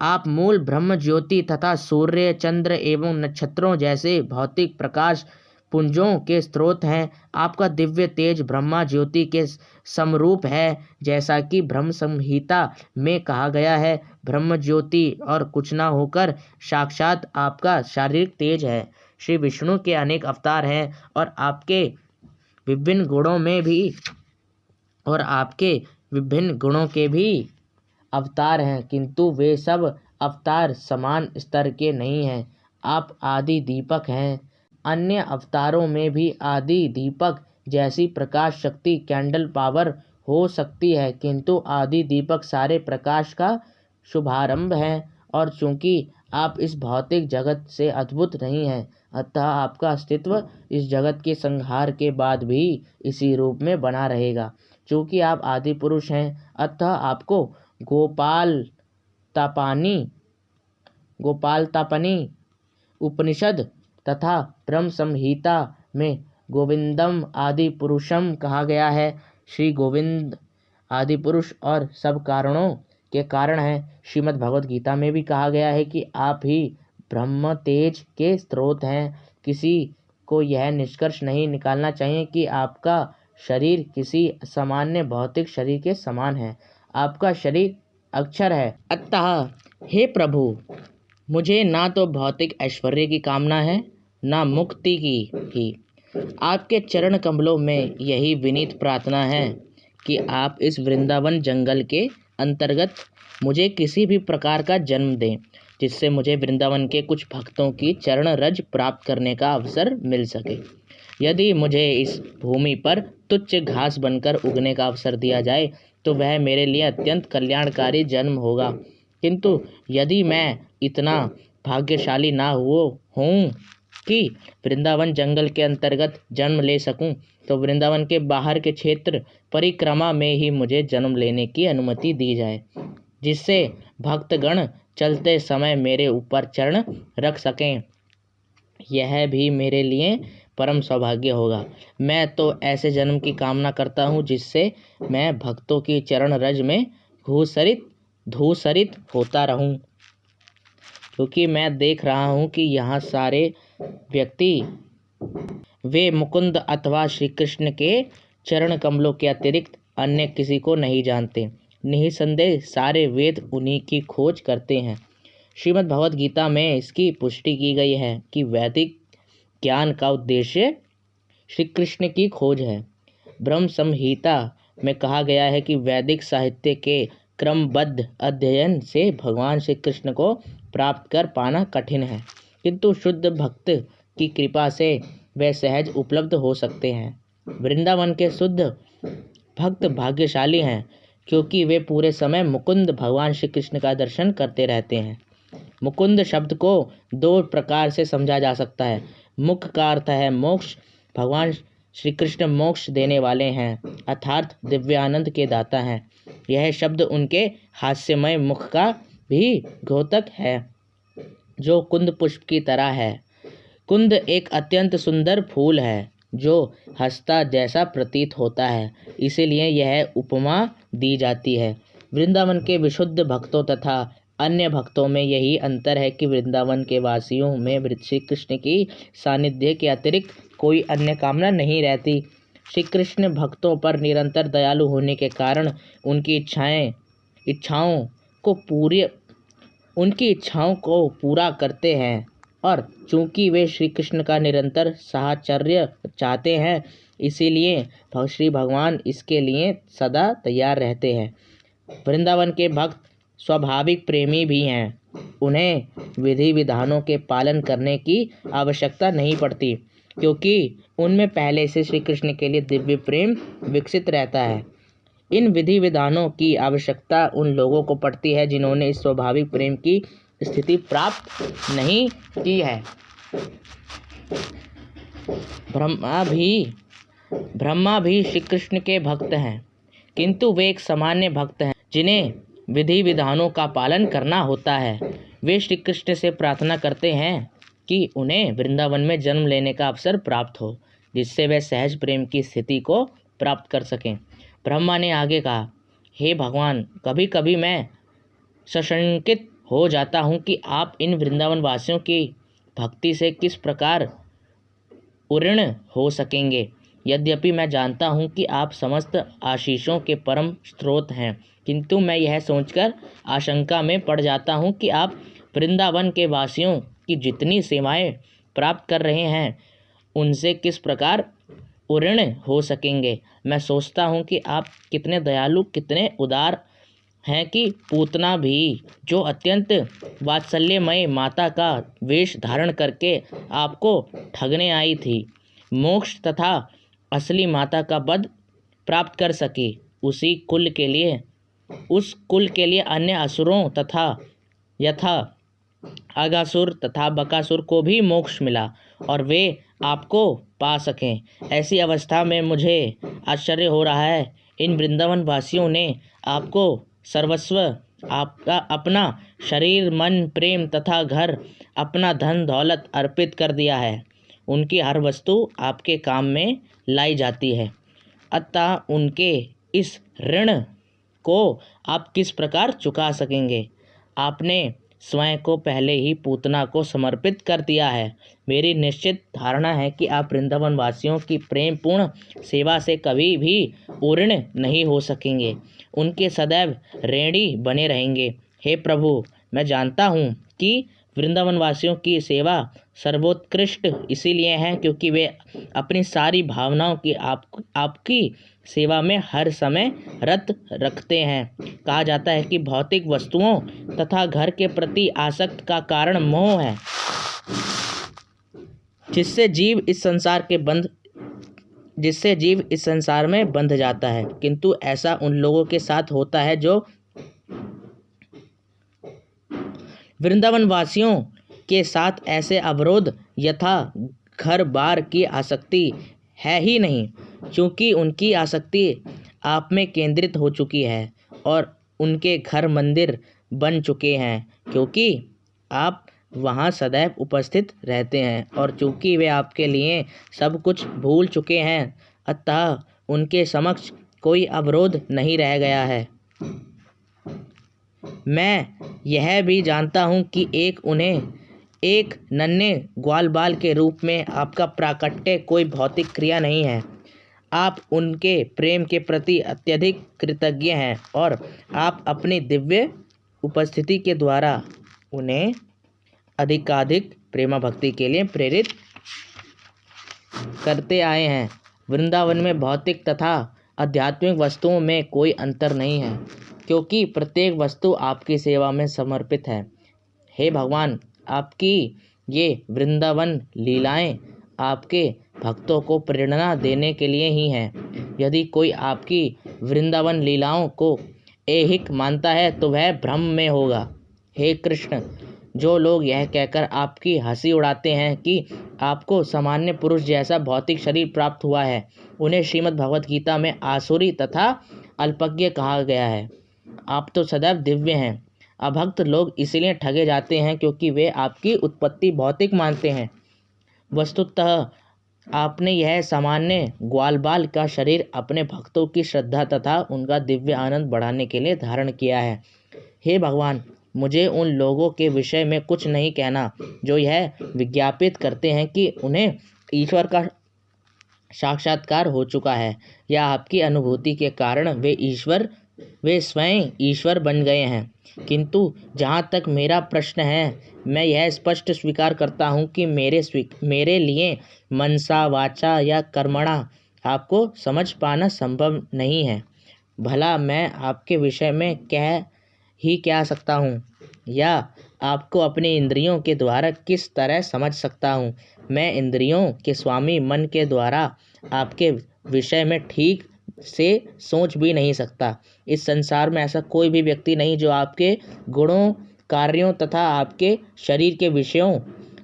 आप मूल ब्रह्म ज्योति तथा सूर्य, चंद्र एवं नक्षत्रों जैसे भौतिक प्रकाश पुंजों के स्रोत हैं। आपका दिव्य तेज ब्रह्मा ज्योति के समरूप है, जैसा कि ब्रह्म संहिता में कहा गया है। ब्रह्म ज्योति और कुछ न होकर साक्षात आपका शारीरिक तेज है। श्री विष्णु के अनेक अवतार हैं और आपके विभिन्न गुणों के भी अवतार हैं, किंतु वे सब अवतार समान स्तर के नहीं हैं। आप आदि दीपक हैं। अन्य अवतारों में भी आदि दीपक जैसी प्रकाश शक्ति कैंडल पावर हो सकती है, किंतु आदि दीपक सारे प्रकाश का शुभारंभ है। और चूंकि आप इस भौतिक जगत से अद्भुत नहीं हैं, अतः आपका अस्तित्व इस जगत के संहार के बाद भी इसी रूप में बना रहेगा। चूंकि आप आदि पुरुष हैं, अतः आपको गोपाल तापनी उपनिषद तथा ब्रह्म संहिता में गोविंदम आदि पुरुषम कहा गया है। श्री गोविंद आदि पुरुष और सब कारणों के कारण है। श्रीमद् भगवद गीता में भी कहा गया है कि आप ही ब्रह्म तेज के स्रोत हैं। किसी को यह निष्कर्ष नहीं निकालना चाहिए कि आपका शरीर किसी सामान्य भौतिक शरीर के समान है। आपका शरीर अक्षर है। अतः हे प्रभु, मुझे ना तो भौतिक ऐश्वर्य की कामना है, ना मुक्ति की ही। आपके चरण कमलों में यही विनीत प्रार्थना है कि आप इस वृंदावन जंगल के अंतर्गत मुझे किसी भी प्रकार का जन्म दें, जिससे मुझे वृंदावन के कुछ भक्तों की चरण रज प्राप्त करने का अवसर मिल सके। यदि मुझे इस भूमि पर तुच्छ घास बनकर उगने का अवसर दिया जाए तो वह मेरे लिए अत्यंत कल्याणकारी जन्म होगा, किंतु यदि मैं इतना भाग्यशाली ना हूँ कि वृंदावन जंगल के अंतर्गत जन्म ले सकूं, तो वृंदावन के बाहर के क्षेत्र परिक्रमा में ही मुझे जन्म लेने की अनुमति दी जाए, जिससे भक्तगण चलते समय मेरे ऊपर चरण रख सकें। यह भी मेरे लिए परम सौभाग्य होगा। मैं तो ऐसे जन्म की कामना करता हूँ जिससे मैं भक्तों की चरण रज में धूसरित होता रहूं, क्योंकि मैं देख रहा हूँ कि यहाँ सारे व्यक्ति वे मुकुंद अथवा श्री कृष्ण के चरण कमलों के अतिरिक्त अन्य किसी को नहीं जानते। निसंदेह सारे वेद उन्हीं की खोज करते हैं। श्रीमद् भगवद गीता में इसकी पुष्टि की गई है कि वैदिक ज्ञान का उद्देश्य श्री कृष्ण की खोज है। ब्रह्म संहिता में कहा गया है कि वैदिक साहित्य के क्रमबद्ध अध्ययन से भगवान श्री कृष्ण को प्राप्त कर पाना कठिन है, किंतु शुद्ध भक्त की कृपा से वे सहज उपलब्ध हो सकते हैं। वृंदावन के शुद्ध भक्त भाग्यशाली हैं, क्योंकि वे पूरे समय मुकुंद भगवान श्री कृष्ण का दर्शन करते रहते हैं। मुकुंद शब्द को दो प्रकार से समझा जा सकता है। मुख का अर्थ है मोक्ष। भगवान श्री कृष्ण मोक्ष देने वाले हैं, अर्थात दिव्यानंद के दाता हैं। यह शब्द उनके हास्यमय मुख का भी द्योतक है, जो कुंद पुष्प की तरह है। कुंद एक अत्यंत सुंदर फूल है जो हंसता जैसा प्रतीत होता है, इसीलिए यह उपमा दी जाती है। वृंदावन के विशुद्ध भक्तों तथा अन्य भक्तों में यही अंतर है कि वृंदावन के वासियों में श्री कृष्ण की सानिध्य के अतिरिक्त कोई अन्य कामना नहीं रहती। श्री कृष्ण भक्तों पर निरंतर दयालु होने के कारण उनकी इच्छाओं को पूरा करते हैं, और चूंकि वे श्री कृष्ण का निरंतर साहचर्य चाहते हैं, इसीलिए श्री भगवान इसके लिए सदा तैयार रहते हैं। वृंदावन के भक्त स्वाभाविक प्रेमी भी हैं। उन्हें विधि विधानों के पालन करने की आवश्यकता नहीं पड़ती, क्योंकि उनमें पहले से श्री कृष्ण के लिए दिव्य प्रेम विकसित रहता है। इन विधि विधानों की आवश्यकता उन लोगों को पड़ती है जिन्होंने इस स्वाभाविक प्रेम की स्थिति प्राप्त नहीं की है। ब्रह्मा भी श्री कृष्ण के भक्त हैं, किंतु वे एक सामान्य भक्त हैं जिन्हें विधि विधानों का पालन करना होता है। वे श्री कृष्ण से प्रार्थना करते हैं कि उन्हें वृंदावन में जन्म लेने का अवसर प्राप्त हो, जिससे वे सहज प्रेम की स्थिति को प्राप्त कर सकें। ब्रह्मा ने आगे कहा, हे भगवान, कभी कभी मैं सशंकित हो जाता हूँ कि आप इन वृंदावन वासियों की भक्ति से किस प्रकार उऋण हो सकेंगे। यद्यपि मैं जानता हूँ कि आप समस्त आशीषों के परम स्रोत हैं, किंतु मैं यह सोचकर आशंका में पड़ जाता हूँ कि आप वृंदावन के वासियों की जितनी सेवाएं प्राप्त कर रहे हैं उनसे किस प्रकार उऋण हो सकेंगे। मैं सोचता हूँ कि आप कितने दयालु, कितने उदार हैं कि पूतना भी, जो अत्यंत वात्सल्यमय माता का वेश धारण करके आपको ठगने आई थी, मोक्ष तथा असली माता का पद प्राप्त कर सकी। उस कुल के लिए अन्य असुरों तथा यथा अगासुर तथा बकासुर को भी मोक्ष मिला और वे आपको पा सकें। ऐसी अवस्था में मुझे आश्चर्य हो रहा है, इन वृंदावन वासियों ने आपको सर्वस्व, आपका अपना शरीर, मन, प्रेम तथा घर, अपना धन दौलत अर्पित कर दिया है। उनकी हर वस्तु आपके काम में लाई जाती है, अतः उनके इस ऋण को आप किस प्रकार चुका सकेंगे। आपने स्वयं को पहले ही पूतना को समर्पित कर दिया है। मेरी निश्चित धारणा है कि आप वृंदावन वासियों की प्रेम पूर्ण सेवा से कभी भी उऋण नहीं हो सकेंगे, उनके सदैव ऋणी बने रहेंगे। हे प्रभु, मैं जानता हूँ कि वृंदावन वासियों की सेवा सर्वोत्कृष्ट इसीलिए है क्योंकि वे अपनी सारी भावनाओं की आपकी सेवा में हर समय रत रखते हैं। कहा जाता है कि भौतिक वस्तुओं तथा घर के प्रति आसक्त का कारण मोह है, जिससे जीव इस संसार में बंध जाता है। किंतु ऐसा उन लोगों के साथ होता है जो वृंदावन वासियों के साथ ऐसे अवरोध यथा घर बार की आसक्ति है ही नहीं, क्योंकि उनकी आसक्ति आप में केंद्रित हो चुकी है और उनके घर मंदिर बन चुके हैं, क्योंकि आप वहाँ सदैव उपस्थित रहते हैं और चूँकि वे आपके लिए सब कुछ भूल चुके हैं, अतः उनके समक्ष कोई अवरोध नहीं रह गया है। मैं यह भी जानता हूँ कि उन्हें एक नन्हे ग्वाल बाल के रूप में आपका प्राकट्य कोई भौतिक क्रिया नहीं है। आप उनके प्रेम के प्रति अत्यधिक कृतज्ञ हैं और आप अपनी दिव्य उपस्थिति के द्वारा उन्हें अधिकाधिक प्रेमा भक्ति के लिए प्रेरित करते आए हैं। वृंदावन में भौतिक तथा आध्यात्मिक वस्तुओं में कोई अंतर नहीं है, क्योंकि प्रत्येक वस्तु आपकी सेवा में समर्पित है। हे भगवान, आपकी ये वृंदावन लीलाएं आपके भक्तों को प्रेरणा देने के लिए ही हैं। यदि कोई आपकी वृंदावन लीलाओं को ऐहिक मानता है तो वह भ्रम में होगा। हे कृष्ण, जो लोग यह कहकर आपकी हंसी उड़ाते हैं कि आपको सामान्य पुरुष जैसा भौतिक शरीर प्राप्त हुआ है, उन्हें श्रीमद् भगवत गीता में आसुरी तथा अल्पज्ञ कहा गया है। आप तो सदैव दिव्य हैं। अभक्त लोग इसलिए ठगे जाते हैं क्योंकि वे आपकी उत्पत्ति भौतिक मानते हैं। वस्तुतः आपने यह सामान्य ग्वाल बाल का शरीर अपने भक्तों की श्रद्धा तथा उनका दिव्य आनंद बढ़ाने के लिए धारण किया है। हे भगवान, मुझे उन लोगों के विषय में कुछ नहीं कहना जो यह विज्ञापित करते हैं कि उन्हें ईश्वर का साक्षात्कार हो चुका है या आपकी अनुभूति के कारण वे स्वयं ईश्वर बन गए हैं। किंतु जहाँ तक मेरा प्रश्न है, मैं यह स्पष्ट स्वीकार करता हूँ कि मेरे लिए मनसा वाचा या कर्मणा आपको समझ पाना संभव नहीं है। भला मैं आपके विषय में क्या सकता हूँ या आपको अपनी इंद्रियों के द्वारा किस तरह समझ सकता हूँ। मैं इंद्रियों के स्वामी मन के द्वारा आपके विषय में ठीक से सोच भी नहीं सकता। इस संसार में ऐसा कोई भी व्यक्ति नहीं जो आपके गुणों, कार्यों तथा आपके शरीर के विषयों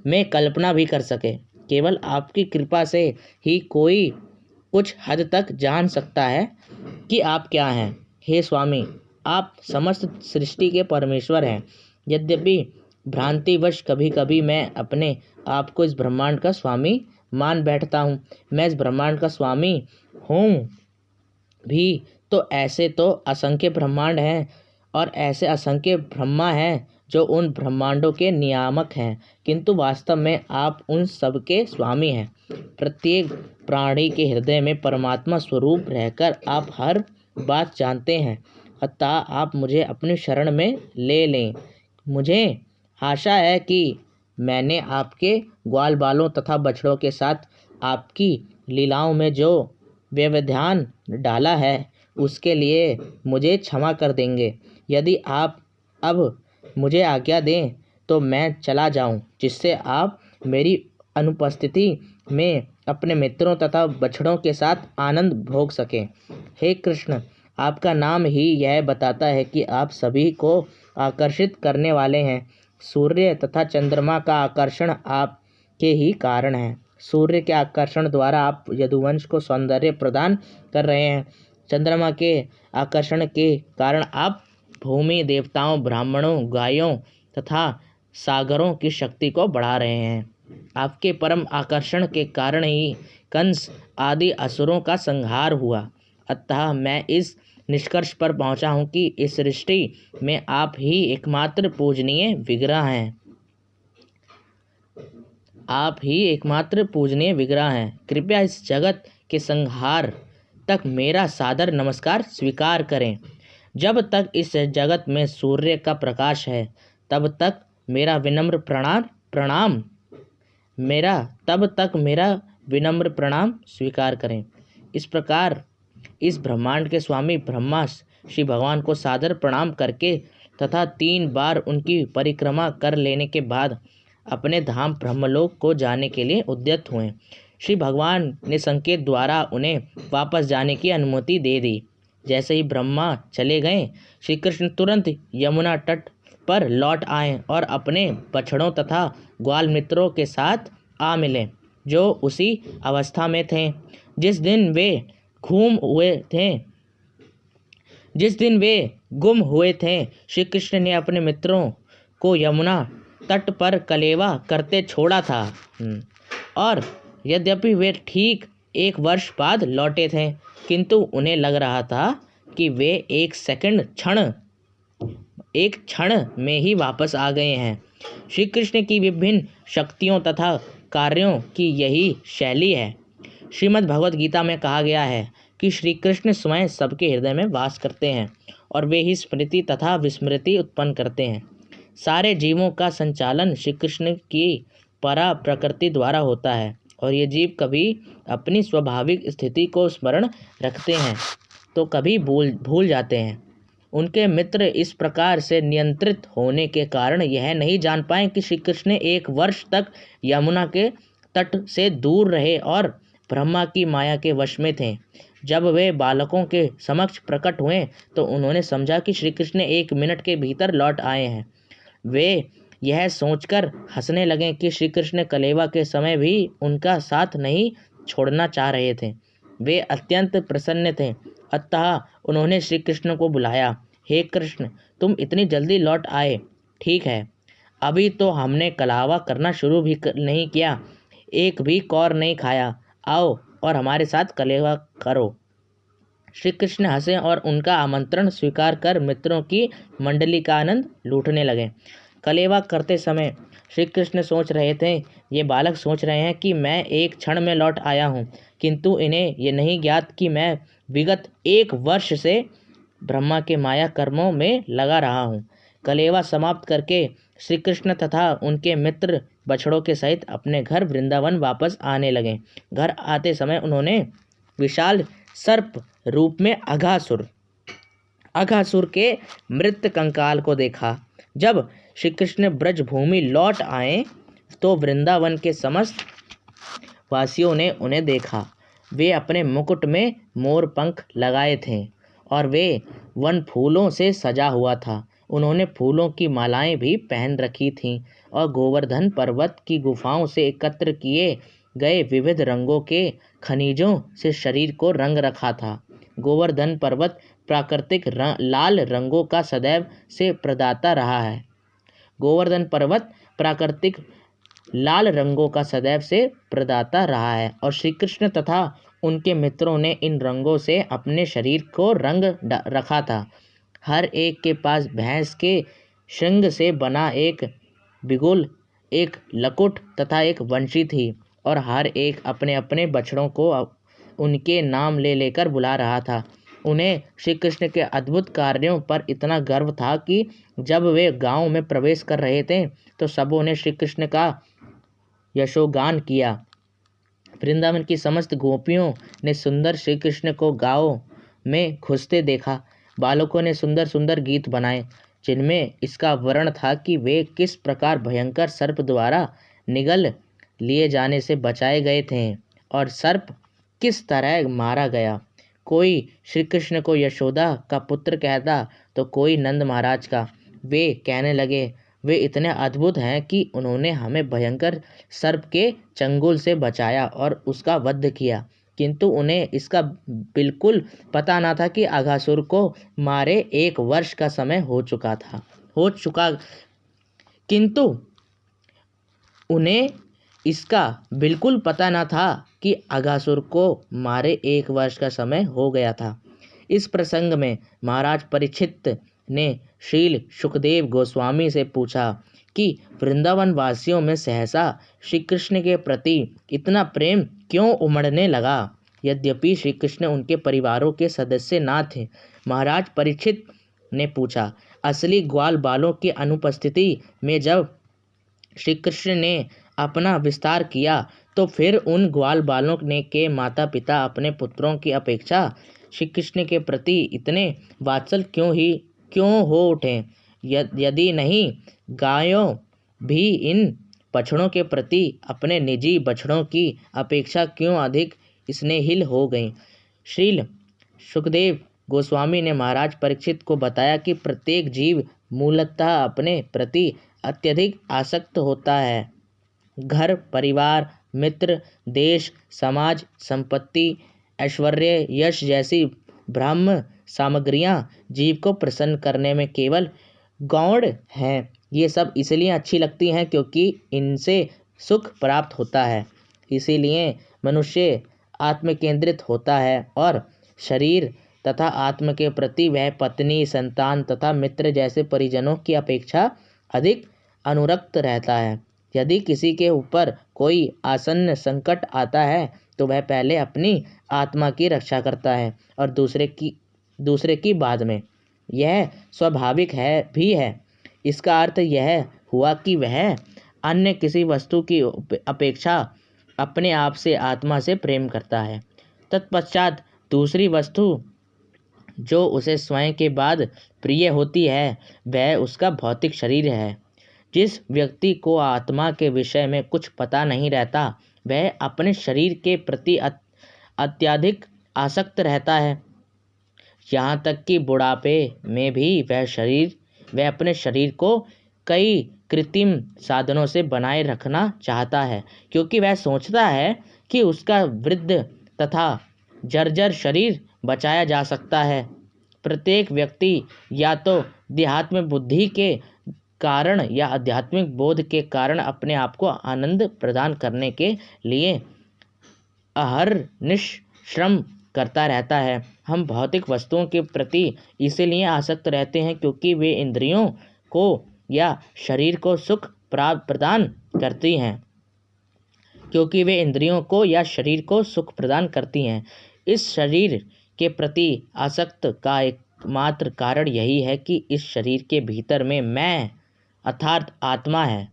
में कल्पना भी कर सके। केवल आपकी कृपा से ही कोई कुछ हद तक जान सकता है कि आप क्या हैं। हे स्वामी, आप समस्त सृष्टि के परमेश्वर हैं। यद्यपि भ्रांतिवश कभी कभी मैं अपने आप को इस ब्रह्मांड का स्वामी मान बैठता हूँ। मैं इस ब्रह्मांड का स्वामी हूँ भी तो ऐसे तो असंख्य ब्रह्मांड हैं और ऐसे असंख्य ब्रह्मा हैं जो उन ब्रह्मांडों के नियामक हैं, किंतु वास्तव में आप उन सब के स्वामी हैं। प्रत्येक प्राणी के हृदय में परमात्मा स्वरूप रहकर आप हर बात जानते हैं। अतः आप मुझे अपनी शरण में ले लें। मुझे आशा है कि मैंने आपके ग्वाल बालों तथा बछड़ों के साथ आपकी लीलाओं में जो व्यवधान डाला है उसके लिए मुझे क्षमा कर देंगे। यदि आप अब मुझे आज्ञा दें तो मैं चला जाऊं, जिससे आप मेरी अनुपस्थिति में अपने मित्रों तथा बछड़ों के साथ आनंद भोग सकें। हे कृष्ण, आपका नाम ही यह बताता है कि आप सभी को आकर्षित करने वाले हैं। सूर्य तथा चंद्रमा का आकर्षण आपके ही कारण है। सूर्य के आकर्षण द्वारा आप यदुवंश को सौंदर्य प्रदान कर रहे हैं। चंद्रमा के आकर्षण के कारण आप भूमि, देवताओं, ब्राह्मणों, गायों तथा सागरों की शक्ति को बढ़ा रहे हैं। आपके परम आकर्षण के कारण ही कंस आदि असुरों का संहार हुआ। अतः मैं इस निष्कर्ष पर पहुंचा हूं कि इस सृष्टि में आप ही एकमात्र पूजनीय विग्रह हैं। आप ही एकमात्र पूजनीय विग्रह हैं। कृपया इस जगत के संहार तक मेरा सादर नमस्कार स्वीकार करें। जब तक इस जगत में सूर्य का प्रकाश है तब तक मेरा विनम्र प्रणाम स्वीकार करें। इस प्रकार इस ब्रह्मांड के स्वामी ब्रह्मा श्री भगवान को सादर प्रणाम करके तथा 3 बार उनकी परिक्रमा कर लेने के बाद अपने धाम ब्रह्मलोक को जाने के लिए उद्यत हुए। श्री भगवान ने संकेत द्वारा उन्हें वापस जाने की अनुमति दे दी। जैसे ही ब्रह्मा चले गए, श्री कृष्ण तुरंत यमुना तट पर लौट आए और अपने बछड़ों तथा ग्वाल मित्रों के साथ आ मिले, जो उसी अवस्था में थे जिस दिन वे गुम हुए थे। श्री कृष्ण ने अपने मित्रों को यमुना तट पर कलेवा करते छोड़ा था, और यद्यपि वे ठीक 1 वर्ष बाद लौटे थे, किंतु उन्हें लग रहा था कि वे एक क्षण में ही वापस आ गए हैं। श्री कृष्ण की विभिन्न शक्तियों तथा कार्यों की यही शैली है। श्रीमद् भगवद गीता में कहा गया है कि श्री कृष्ण स्वयं सबके हृदय में वास करते हैं और वे ही स्मृति तथा विस्मृति उत्पन्न करते हैं। सारे जीवों का संचालन श्री कृष्ण की परा प्रकृति द्वारा होता है, और ये जीव कभी अपनी स्वाभाविक स्थिति को स्मरण रखते हैं तो कभी भूल जाते हैं। उनके मित्र इस प्रकार से नियंत्रित होने के कारण यह नहीं जान पाए कि श्री कृष्ण 1 वर्ष तक यमुना के तट से दूर रहे और ब्रह्मा की माया के वश में थे। जब वे बालकों के समक्ष प्रकट हुए तो उन्होंने समझा कि श्री कृष्ण 1 मिनट के भीतर लौट आए हैं। वे यह सोचकर हंसने लगे कि श्री कृष्ण कलेवा के समय भी उनका साथ नहीं छोड़ना चाह रहे थे। वे अत्यंत प्रसन्न थे। अतः उन्होंने श्री कृष्ण को बुलाया। हे कृष्ण, तुम इतनी जल्दी लौट आए। ठीक है, अभी तो हमने कलावा करना शुरू भी नहीं किया, एक भी कौर नहीं खाया। आओ और हमारे साथ कलेवा करो। श्री कृष्ण हंसे और उनका आमंत्रण स्वीकार कर मित्रों की मंडली का आनंद लूटने लगे। कलेवा करते समय श्री कृष्ण सोच रहे थे, ये बालक सोच रहे हैं कि मैं 1 क्षण में लौट आया हूँ, किंतु इन्हें ये नहीं ज्ञात कि मैं विगत 1 वर्ष से ब्रह्मा के माया कर्मों में लगा रहा हूँ। कलेवा समाप्त करके श्री कृष्ण तथा उनके मित्र बछड़ों के सहित अपने घर वृंदावन वापस आने लगे। घर आते समय उन्होंने विशाल सर्प रूप में अघासुर के मृत कंकाल को देखा। जब श्री कृष्ण ब्रज भूमि लौट आए तो वृंदावन के समस्त वासियों ने उन्हें देखा। वे अपने मुकुट में मोर पंख लगाए थे और वे वन फूलों से सजा हुआ था। उन्होंने फूलों की मालाएं भी पहन रखी थीं और गोवर्धन पर्वत की गुफाओं से एकत्र किए गए विविध रंगों के खनिजों से शरीर को रंग रखा था। गोवर्धन पर्वत प्राकृतिक लाल रंगों का सदैव से प्रदाता रहा है। गोवर्धन पर्वत प्राकृतिक लाल रंगों का सदैव से प्रदाता रहा है और श्री कृष्ण तथा उनके मित्रों ने इन रंगों से अपने शरीर को रंग रखा था। हर एक के पास भैंस के श्रृंग से बना एक बिगुल, एक लकुट तथा एक वंशी थी और हर एक अपने अपने बछड़ों को उनके नाम ले लेकर बुला रहा था। उन्हें श्री कृष्ण के अद्भुत कार्यों पर इतना गर्व था कि जब वे गांव में प्रवेश कर रहे थे तो सबों ने श्री कृष्ण का यशोगान किया। वृंदावन की समस्त गोपियों ने सुंदर श्री कृष्ण को गांव में घुसते देखा। बालकों ने सुंदर सुंदर गीत बनाए जिनमें इसका वर्णन था कि वे किस प्रकार भयंकर सर्प द्वारा निगल लिए जाने से बचाए गए थे और सर्प किस तरह मारा गया। कोई श्री कृष्ण को यशोदा का पुत्र कहता तो कोई नंद महाराज का। वे कहने लगे, वे इतने अद्भुत हैं कि उन्होंने हमें भयंकर सर्प के चंगुल से बचाया और उसका वध किया, किंतु उन्हें इसका बिल्कुल पता न था कि अघासुर को मारे 1 वर्ष का समय हो चुका किंतु उन्हें इसका बिल्कुल पता न था कि अघासुर को मारे 1 वर्ष का समय हो गया था। इस प्रसंग में महाराज परीक्षित ने श्रील सुखदेव गोस्वामी से पूछा कि वृंदावन वासियों में सहसा श्री कृष्ण के प्रति इतना प्रेम क्यों उमड़ने लगा, यद्यपि श्री कृष्ण उनके परिवारों के सदस्य ना थे। महाराज परीक्षित ने पूछा, असली ग्वाल बालों की अनुपस्थिति में जब श्री कृष्ण ने अपना विस्तार किया तो फिर उन ग्वाल बालों ने के माता पिता अपने पुत्रों की अपेक्षा श्री कृष्ण के प्रति इतने वात्सल क्यों हो उठे। यदि नहीं, गायों भी इन बछड़ों के प्रति अपने निजी बछड़ों की अपेक्षा क्यों अधिक स्नेहिल हो गईं। श्रील सुखदेव गोस्वामी ने महाराज परीक्षित को बताया कि प्रत्येक जीव मूलतः अपने प्रति अत्यधिक आसक्त होता है। घर, परिवार, मित्र, देश, समाज, संपत्ति, ऐश्वर्य, यश जैसी ब्रह्म सामग्रियां जीव को प्रसन्न करने में केवल गौण हैं। ये सब इसलिए अच्छी लगती हैं क्योंकि इनसे सुख प्राप्त होता है। इसीलिए मनुष्य आत्मकेंद्रित होता है और शरीर तथा आत्म के प्रति वह पत्नी, संतान तथा मित्र जैसे परिजनों की अपेक्षा अधिक अनुरक्त रहता है। यदि किसी के ऊपर कोई आसन्न संकट आता है तो वह पहले अपनी आत्मा की रक्षा करता है और दूसरे की बाद में। यह स्वाभाविक है। इसका अर्थ यह हुआ कि वह अन्य किसी वस्तु की अपेक्षा अपने आप से, आत्मा से प्रेम करता है। तत्पश्चात दूसरी वस्तु जो उसे स्वयं के बाद प्रिय होती है वह उसका भौतिक शरीर है। जिस व्यक्ति को आत्मा के विषय में कुछ पता नहीं रहता वह अपने शरीर के प्रति अत्यधिक आसक्त रहता है। यहाँ तक कि बुढ़ापे में भी वह अपने शरीर को कई कृत्रिम साधनों से बनाए रखना चाहता है, क्योंकि वह सोचता है कि उसका वृद्ध तथा जर्जर शरीर बचाया जा सकता है। प्रत्येक व्यक्ति या तो देहात्म बुद्धि के कारण या आध्यात्मिक बोध के कारण अपने आप को आनंद प्रदान करने के लिए अहर्निश श्रम करता रहता है। हम भौतिक वस्तुओं के प्रति इसीलिए आसक्त रहते हैं क्योंकि वे इंद्रियों को या शरीर को सुख प्रदान करती हैं। इस शरीर के प्रति आसक्त का एकमात्र कारण यही है कि इस शरीर के भीतर में मैं अर्थात आत्मा है।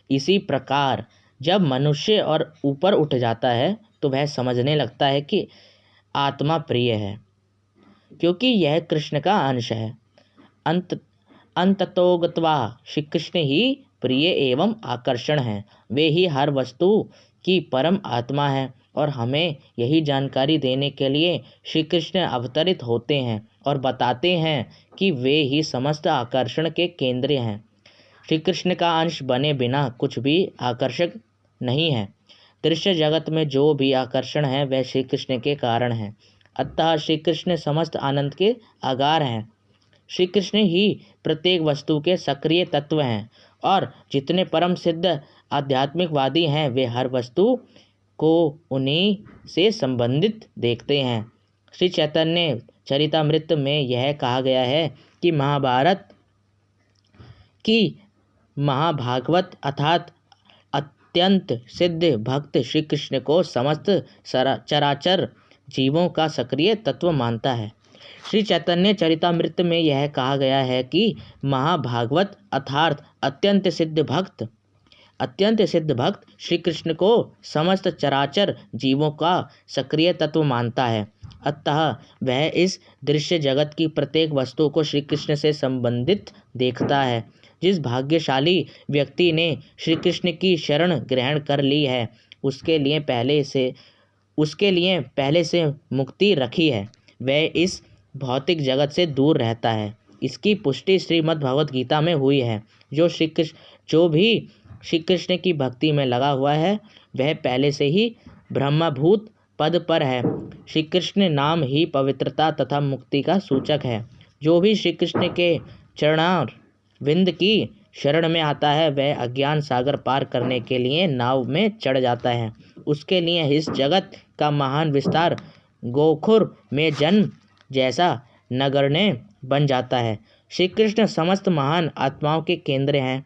इसी प्रकार जब मनुष्य और ऊपर उठ जाता है तो वह समझने लगता है कि आत्मा प्रिय है, क्योंकि यह कृष्ण का अंश है। अंततोगत्वा श्री कृष्ण ही प्रिय एवं आकर्षण है। वे ही हर वस्तु की परम आत्मा है और हमें यही जानकारी देने के लिए श्री कृष्ण अवतरित होते हैं और बताते हैं कि वे ही समस्त आकर्षण के केंद्र हैं। श्री कृष्ण का अंश बने बिना कुछ भी आकर्षक नहीं है। दृश्य जगत में जो भी आकर्षण है वह श्री कृष्ण के कारण है। अतः श्री कृष्ण समस्त आनंद के आगार हैं। श्री कृष्ण ही प्रत्येक वस्तु के सक्रिय तत्व हैं और जितने परम सिद्ध आध्यात्मिकवादी हैं वे हर वस्तु को उन्हीं से संबंधित देखते हैं। श्री चैतन्य चरितामृत में यह कहा गया है कि महाभारत कि महाभागवत अर्थात अत्यंत सिद्ध भक्त श्री कृष्ण को समस्त चराचर जीवों का सक्रिय तत्व मानता है। श्री चैतन्य चरितामृत में यह कहा गया है कि महाभागवत अर्थात अत्यंत सिद्ध भक्त श्री कृष्ण को समस्त चराचर जीवों का सक्रिय तत्व मानता है। अतः वह इस दृश्य जगत की प्रत्येक वस्तु को श्री कृष्ण से संबंधित देखता है। जिस भाग्यशाली व्यक्ति ने श्री कृष्ण की शरण ग्रहण कर ली है, उसके लिए पहले से मुक्ति रखी है। वह इस भौतिक जगत से दूर रहता है। इसकी पुष्टि श्रीमद् भगवत गीता में हुई है। जो भी श्री कृष्ण की भक्ति में लगा हुआ है, वह पहले से ही ब्रह्मभूत पद पर है। श्री कृष्ण नाम ही पवित्रता तथा मुक्ति का सूचक है। जो भी श्री कृष्ण के चरणारविंद की शरण में आता है, वह अज्ञान सागर पार करने के लिए नाव में चढ़ जाता है। उसके लिए इस जगत का महान विस्तार गोखुर में जन्म जैसा नगण्य बन जाता है। श्री कृष्ण समस्त महान आत्माओं के केंद्र हैं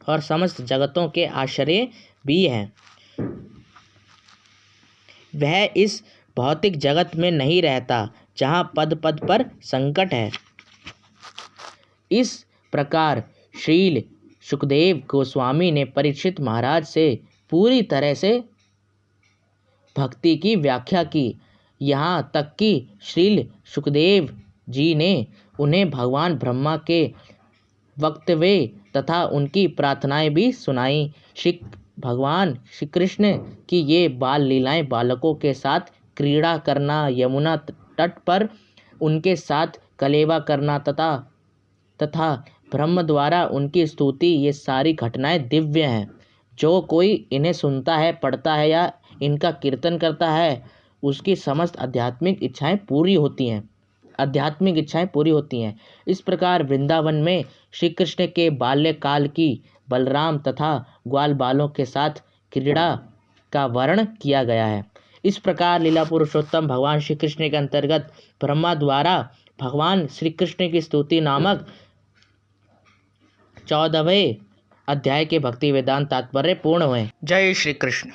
और समस्त जगतों के आश्रय भी हैं। वह इस भौतिक जगत में नहीं रहता जहाँ पद पद पर संकट है। इस प्रकार श्रील सुखदेव गोस्वामी ने परीक्षित महाराज से पूरी तरह से भक्ति की व्याख्या की। यहाँ तक कि श्रील सुखदेव जी ने उन्हें भगवान ब्रह्मा के वक्तव्य तथा उनकी प्रार्थनाएं भी सुनाई। भगवान श्री कृष्ण की ये बाल लीलाएं, बालकों के साथ क्रीड़ा करना, यमुना तट पर उनके साथ कलेवा करना तथा ब्रह्म द्वारा उनकी स्तुति, ये सारी घटनाएं दिव्य हैं। जो कोई इन्हें सुनता है, पढ़ता है या इनका कीर्तन करता है, उसकी समस्त आध्यात्मिक इच्छाएं पूरी होती हैं। इस प्रकार वृंदावन में श्री कृष्ण के बाल्यकाल की बलराम तथा ग्वाल बालों के साथ क्रीड़ा का वर्णन किया गया है। इस प्रकार लीला पुरुषोत्तम भगवान श्री कृष्ण के अंतर्गत ब्रह्मा द्वारा भगवान श्री कृष्ण की स्तुति नामक 14वें अध्याय के भक्ति वेदांत तात्पर्य पूर्ण हुए। जय श्री कृष्ण।